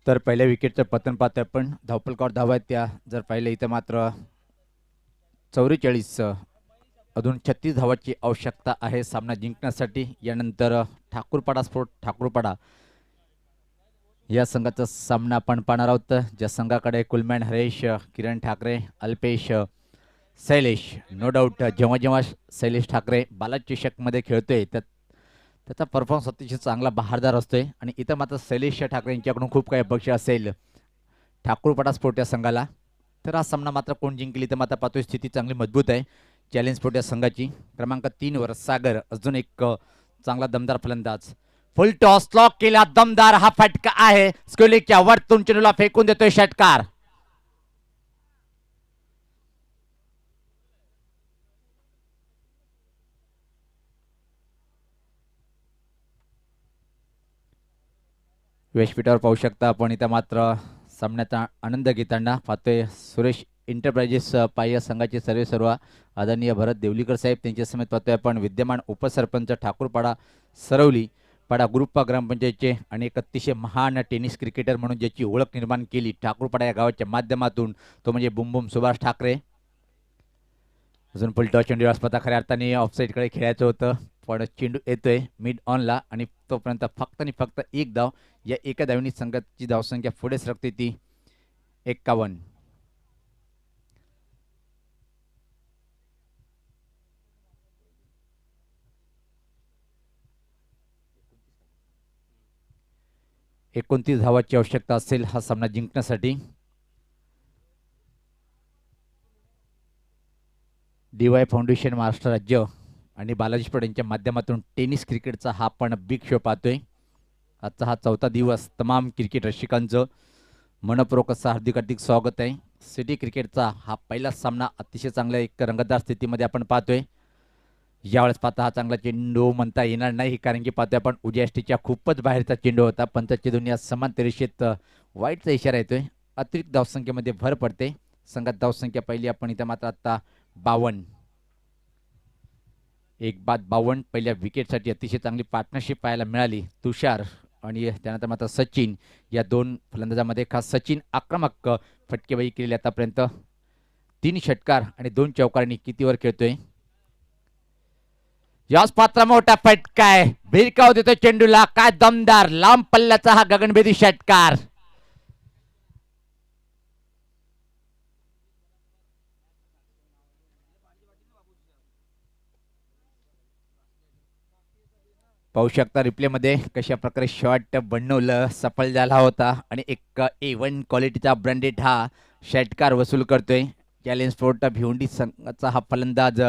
तर पहिल्या विकेटचं पतन पाहतोय आपण. धावपलकावर धावा आहेत त्या जर पाहिलं इथं मात्र 44 अजून 36 धावाची आवश्यकता आहे सामना जिंकण्यासाठी. यानंतर ठाकूरपाडा स्पोर्ट ठाकूरपाडा या संघाचा सामना आपण पाहणार आहोत. ज्या संघाकडे कुलमॅन हरेश, किरण ठाकरे, अल्पेश, शैलेश. नो डाऊट जेव्हा जेव्हा शैलेश ठाकरे बालाजी चषकमध्ये खेळतोय त्याचा परफॉर्मन्स अतिशय चांगला बहारदार असतोय. आणि इथं मात्र शैलेश ठाकरे यांच्याकडून खूप काही अपेक्षा असेल ठाकूरपाडा स्पोर्ट या संघाला. तर हा सामना मात्र कोण जिंकली तर मात्र पाहतोय स्थिती चांगली मजबूत आहे चॅलेंज स्पोर्ट या संघाची. क्रमांक 3 वर सागर अजून एक चांगला दमदार फलंदाज. फुल टॉस लॉक केला. दमदार हा फटका आहे. स्कोलिकच्या वरतून चेंडूला फेकून देतोय षटकार. व्यासपीठावर पाहू शकता आपण. इथं मात्र सामन्याचा आनंद घेताना पाहतोय सुरेश एंटरप्राइजेस पाय संघाचे सर्वेसर्वा आदरणीय भरत देवलीकर साहेब त्यांच्या समेत पाहतोय आपण विद्यमान उपसरपंच ठाकूरपाडा सरवली पाडा ग्रुप ग्रामपंचायतचे आणि एक अतिशय महान टेनिस क्रिकेटर म्हणून ज्याची ओळख निर्माण केली ठाकूरपाडा या गावाच्या माध्यमातून तो म्हणजे बुमबुम सुभाष ठाकरे. अजून फुलटॉस चेंडू आसपास खऱ्या अर्थाने ऑफसाईडकडे खेळायचं होतं पण चेंडू येतोय मिड ऑनला आणि तोपर्यंत फक्त आणि फक्त एक धाव. या एका धावेने संघाची धावसंख्या पुढे सरकते ती 51. 29 धावाची आवश्यकता असेल हा सामना जिंकण्यासाठी. DY फाउंडेशन महाराष्ट्र राज्य आणि बालाजी स्पोर्ट यांच्या माध्यमातून टेनिस क्रिकेटचा हा पण बिग शो पाहतोय. आजचा हा 4था दिवस तमाम क्रिकेट रसिकांचं मनपूर्वक असं हार्दिक स्वागत आहे. सिटी क्रिकेटचा हा पहिला सामना अतिशय चांगल्या एक रंगतदार स्थितीमध्ये आपण पाहतोय. यावेळेस पाहता हा चांगला चेंडू म्हणता येणार नाही, कारण की पाहतोय आपण उजव्या यष्टीच्या खूपच बाहेरचा चेंडू होता. पंचाची दुनिया समान रेषेत वाईटचा इशारा येतोय. अतिरिक्त धावसंख्येमध्ये भर पडते. संघात धावसंख्या पहिली आपण इथं मात्र आता 52. 1 बाद 52 पहिल्या विकेटसाठी अतिशय चांगली पार्टनरशिप पाहायला मिळाली. तुषार आणि त्यानंतर मात्र सचिन या दोन फलंदाजामध्ये खास सचिन आक्रमक फटकेबाजी केलेली आतापर्यंत. 3 षटकार आणि 2 चौकारांनी कितीवर खेळतोय. याच पात्र मोठा फटका आहे, भिरकाव देतो चेंडूला. काय दमदार लांब पल्ल्याचा हा गगनभेदी षटकार. पाहू शकता रिप्लेमध्ये कशा प्रकारे शॉट बनवलं, सफल झाला होता आणि एक A1 क्वालिटीचा ब्रँडेड हा षटकार वसूल करतोय. चॅलेंज स्पोर्ट भिवंडी संघाचा हा फलंदाज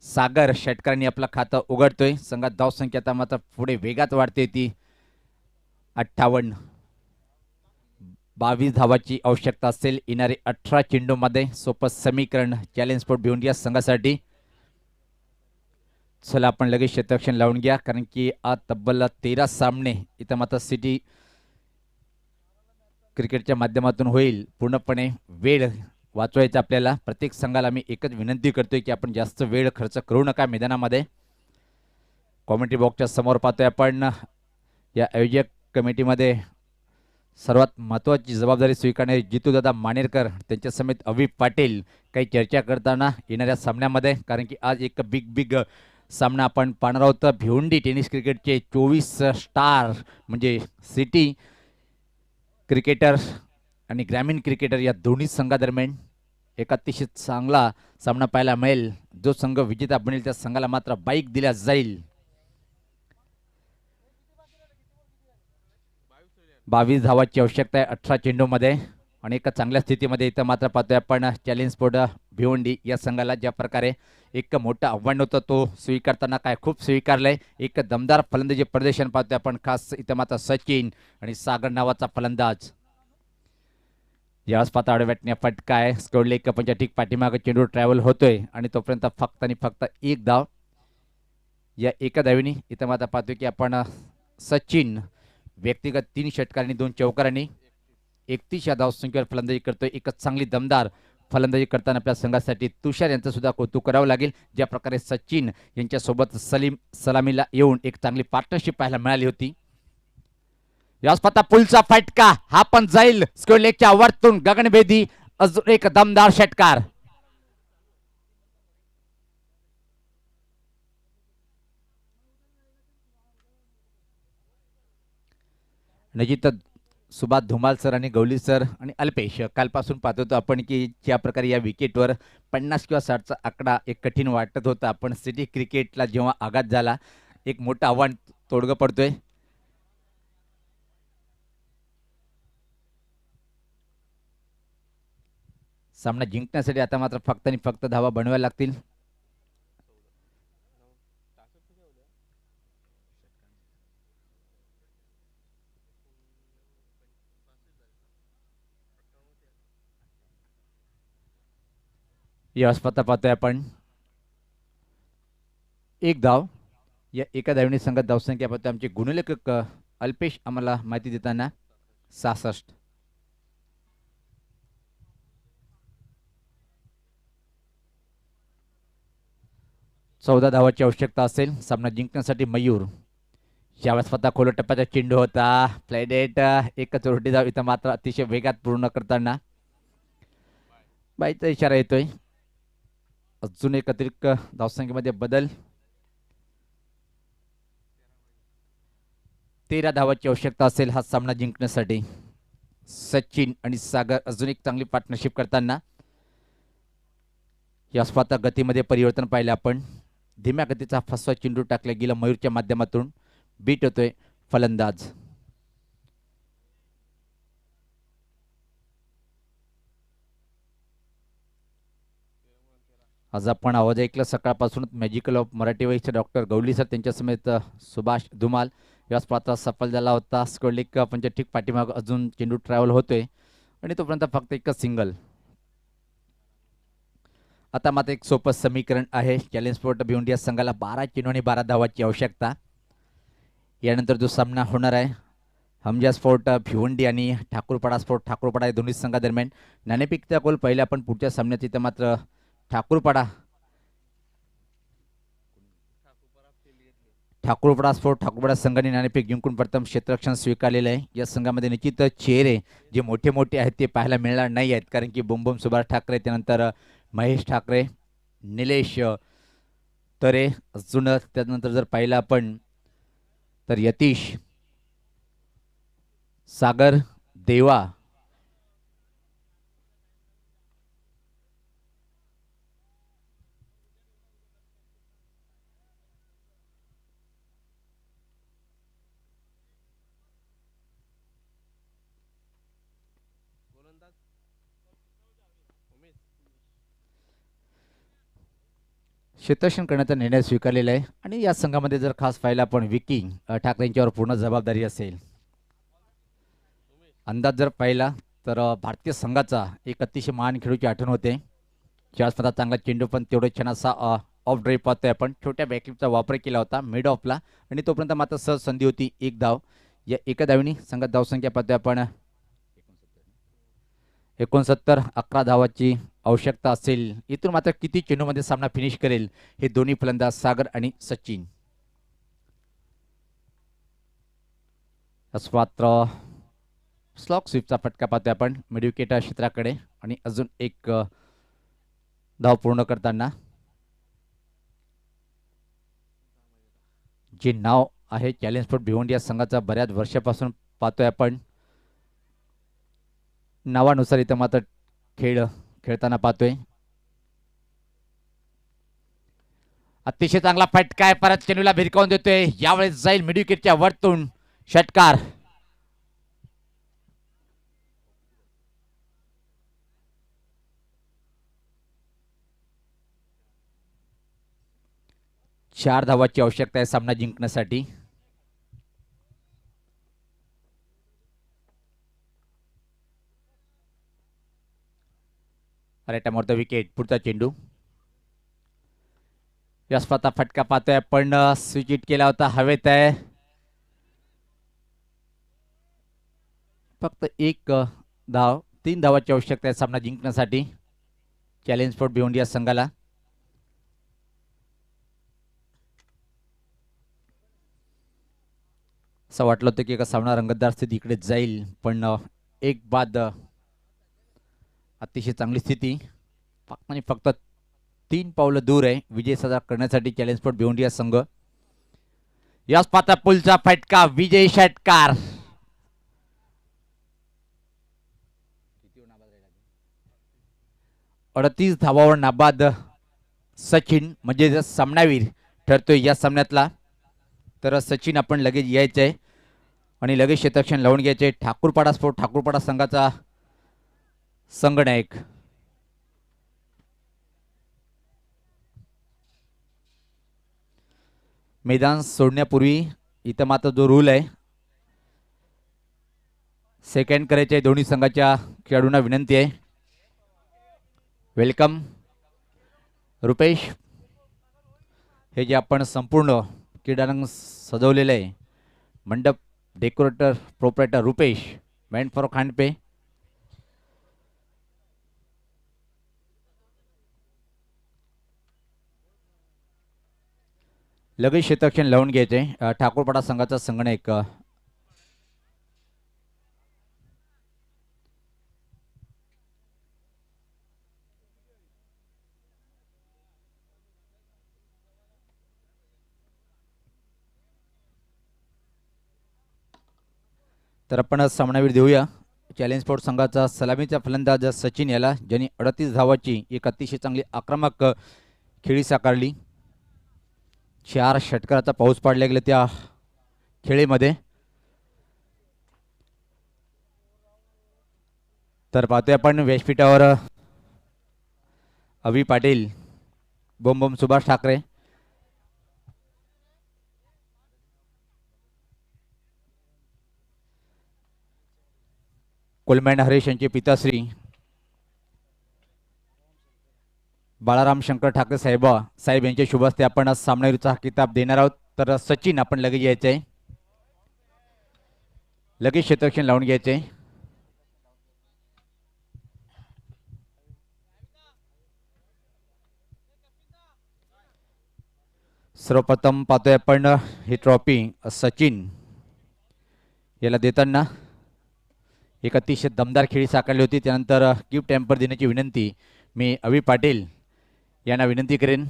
सागर षटकारांनी आपलं खातं उघडतोय. संघात धावसंख्या आता मात्र पुढे वेगात वाढते. ती 58. 22 धावाची आवश्यकता असेल येणारे 18 चेंडूमध्ये. सोपं समीकरण चॅलेंज स्पोर्ट भिवंडी या संघासाठी. चला आपण लगेच क्षेत्ररक्षण लावून घ्या, कारण की आज तब्बल 13 सामने इथं मात्र सिटी क्रिकेटच्या माध्यमातून होईल. पूर्णपणे वेळ वाचवायचा आपल्याला. प्रत्येक संघाला मी एकच विनंती करतोय की आपण जास्त वेळ खर्च करू नका मैदानामध्ये. कॉमेंट्री बॉक्सच्या समोर पाहतोय आपण या आयोजक कमिटीमध्ये सर्वात महत्त्वाची जबाबदारी स्वीकारणारे जितूदादा मानेरकर, त्यांच्या समेत अविभ पाटील काही चर्चा करताना येणाऱ्या सामन्यामध्ये, कारण की आज एक बिग सामना आपण पाहणार आहोत. भिवंडी टेनिस क्रिकेटचे 24 स्टार म्हणजे सिटी क्रिकेटर आणि ग्रामीण क्रिकेटर या दोन्ही संघादरम्यान एक अतिशय चांगला सामना पाहायला मिळेल. जो संघ विजेता बनेल त्या संघाला मात्र बाईक दिल्या जाईल. 22 धावाची आवश्यकता आहे 18 चेंडूमध्ये आणि एका चांगल्या स्थितीमध्ये इथं मात्र पाहतोय आपण चॅलेंज स्पोर्ट भिवंडी या संघाला ज्या प्रकारे एक मोठं आव्हान होतं तो स्वीकारताना काय खूप स्वीकारलंय. एक दमदार फलंदाजी प्रदर्शन पाहतोय आपण. खास इथं मात्र सचिन आणि सागर नावाचा फलंदाज. यावेळेस पाहता आडव्याटण्या फटका आहे. स्कोरले एक पंचा ठीक पाठीमागे चेंडू ट्रॅव्हल होतोय आणि तोपर्यंत फक्त आणि फक्त 1 धाव. या एका धावीने इथं मात्र पाहतोय की आपण सचिन व्यक्तिगत 3 षटकारांनी 2 चौकारांनी 31 या धावसंख्येवर फलंदाजी करतोय. एकच चांगली दमदार फलंदाजी करताना आपल्या संघासाठी तुषार यांचं सुद्धा कौतुक करावं लागेल. ज्या प्रकारे सचिन यांच्यासोबत सलामीला येऊन एक चांगली पार्टनरशिप पाहायला मिळाली होती. याच पाहता पुलचा फटका हा पण जाईल स्क्वेअर लेगच्या वरतून गगनभेदी अजून एक दमदार षटकार. नजित सुभाष धुमाल सर आणि गवली सर आणि अल्पेश कालपासून पाहत होतो आपण की ज्या प्रकारे या विकेटवर 50 किंवा 60चा आकडा एक कठीण वाटत होता. पण सिटी क्रिकेटला जेव्हा आघात झाला एक मोठं आव्हान तोडगं पडतोय. सामना जिंकण्यासाठी आता मात्र फक्त आणि फक्त धावा बनवायला लागतील. यावेळेस पाहतोय आपण 1 धाव. या एका धावीने संघात धावसंख्या पाहतोय आमचे गुणलेखक अल्पेश आम्हाला माहिती देताना 66. चौदा धावाची आवश्यकता असेल सामना जिंकण्यासाठी. मयूर यावेळेस स्वतः खोल टप्प्याचा चेंडू होता. फ्लायडेट एकच रोटी धाव इथं मात्र अतिशय वेगात पूर्ण करताना बाईचा इशारा येतोय. अजून एक अतिरिक्त धावसंख्येमध्ये बदल. 13 धावाची आवश्यकता असेल हा सामना जिंकण्यासाठी. सचिन आणि सागर अजून एक चांगली पार्टनरशिप करताना. या स्वतः गतीमध्ये परिवर्तन पाहिलं आपण. धीम्या गतीचा फसवा चेंडू टाकला गेला मयूरच्या माध्यमातून. बीट होतोय फलंदाज. आज आपण आवाज ऐकला सकाळपासूनच मॅजिकल ऑफ मराठी वाईसचे डॉक्टर गवली सर त्यांच्या समेत सुभाष धुमाल याच पात्र सफल झाला होता. स्कोर लेग पंच ठीक पाठीमाग अजून चेंडू ट्रॅव्हल होतोय आणि तोपर्यंत फक्त एकच सिंगल. आता मात्र एक सोपं समीकरण आहे. चॅलेंज स्पोर्ट भिवंडी या संघाला 12 चेंडू आणि 12 धावाची आवश्यकता. यानंतर जो सामना होणार आहे हमजा स्पोर्ट भिवंडी आणि ठाकूरपाडा स्पोर्ट ठाकूरपाडा या दोन्ही संघादरम्यान नाणेफेकचा गोल पहिले आपण पुढच्या सामन्यात इथं मात्र ठाकूरपाडा स्पोर्ट ठाकूरपाडा संघाने नाणेफेक जिंकून प्रथम क्षेत्ररक्षण स्वीकारलेलं आहे. या संघामध्ये निश्चित चेहरे जे मोठे मोठे आहेत ते पाहायला मिळणार नाही आहेत, कारण की बुमबुम सुभाष ठाकरे, त्यानंतर महेश ठाकरे, निलेश तरे, अजून त्यानंतर जर पाहिलं आपण तर यतीश, सागर देवा, क्षेत्ररक्षण करण्याचा निर्णय स्वीकारलेला आहे. आणि या संघामध्ये जर खास पाहिला आपण विकी ठाकरे यांच्यावर पूर्ण जबाबदारी असेल. अंदाज जर पाहिला तर भारतीय संघाचा एक अतिशय महान खेळूची आठवण होते. ज्यावेळेस चांगला चेंडू पण तेवढे छान असा ऑफ ड्राईव्ह पाहतोय आपण. छोट्या बॅकलिपचा वापर केला होता मिड ऑफला आणि तोपर्यंत मात्र सहज संधी होती एक धाव. या एका धावीने संघात धावसंख्या पाहतोय आपण 69. 11 धावाची आवश्यकता असेल. इथून मात्र किती चेंडूमध्ये सामना फिनिश करेल हे दोन्ही फलंदाज सागर आणि सचिन. मात्र स्लॉक स्वीपचा फटका पाहतोय आपण मिडविकेट क्षेत्राकडे आणि अजून एक धाव पूर्ण करताना जे नाव आहे चॅलेंज स्पोर्ट भिवंडी या संघाचा बऱ्याच वर्षापासून पाहतोय आपण. नावानुसार इथं मात्र खेळताना पाहतोय. अतिशय चांगला फटका आहे, परत चेंडूला भिरकावून देतोय. यावेळेस जाईल मिडविकेटच्या वरतून षटकार. चार धावाची आवश्यकता आहे सामना जिंकण्यासाठी. Right wicket. पुढचा चेंडू व्यासपाता फटका पाहतोय आपण. स्विच हिट केला होता, हवेत आहे. फक्त एक धाव, 3 धावाची आवश्यकता आहे सामना जिंकण्यासाठी चॅलेंज स्पोर्ट भिवंडी या संघाला. असं वाटलं होतं की एका सामना रंगतदार स्थिती इकडे जाईल, पण एक बाद अतिशय चांगली स्थिती आणि फक्त 3 पावलं दूर आहे विजय साजरा करण्यासाठी चॅलेंज स्पोर्ट भिवंडी या संघ. याच पाता पुलचा फटका, विजय षटकार. अडतीस धावावर नाबाद सचिन म्हणजे सामनावीर ठरतोय या सामन्यातला. तर सचिन आपण लगेच यायचंय आणि लगेच क्षेत्ररक्षण लावून घ्यायचे. ठाकूरपाडा स्पोर्ट ठाकूरपाडा संघाचा संघनायक मैदान सोडण्यापूर्वी इथं मात्र जो रूल आहे सेकंड करायचे दोन्ही संघाच्या खेळाडूंना विनंती आहे. वेलकम रुपेश. हे जे आपण संपूर्ण क्रीडारंग सजवलेलं आहे, मंडप डेकोरेटर प्रोपरायटर रुपेश मॅन फॉर खांडपे. लगेच क्षेत्ररक्षण लावून घ्यायचे ठाकूरपाडा संघाचा संघनायक तर आपण सामनावीर देऊया. चॅलेंज स्पोर्ट संघाचा सलामीचा फलंदाज सचिन याला, ज्यांनी 38 धावाची एक अतिशय चांगली आक्रमक खेळी साकारली. 4 षटकाराचा पाऊस पाडला गेला त्या खेळीमध्ये. तर पाहतोय आपण व्यासपीठावर अभि पाटील बोम बोम सुभाष ठाकरे, कोलमॅन हरेश यांचे पिताश्री बाळाराम शंकर ठाकरे साहेब यांच्या शुभ हस्ते आपण आज सामनावीरचा हा किताब देणार आहोत. तर सचिन आपण लगेच यायचंय, लगेच क्षेत्ररक्षण लावून घ्यायचंय. सर्वप्रथम पाहतोय आपण ही ट्रॉफी सचिन याला देताना एक अतिशय दमदार खेळी साकारली होती. त्यानंतर गिफ्ट हॅम्पर देण्याची विनंती मी अवी पाटील यांना विनंती करेन.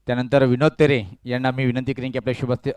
त्यानंतर विनोद तेरे यांना मी विनंती करेन की आपल्या शुभ हस्ते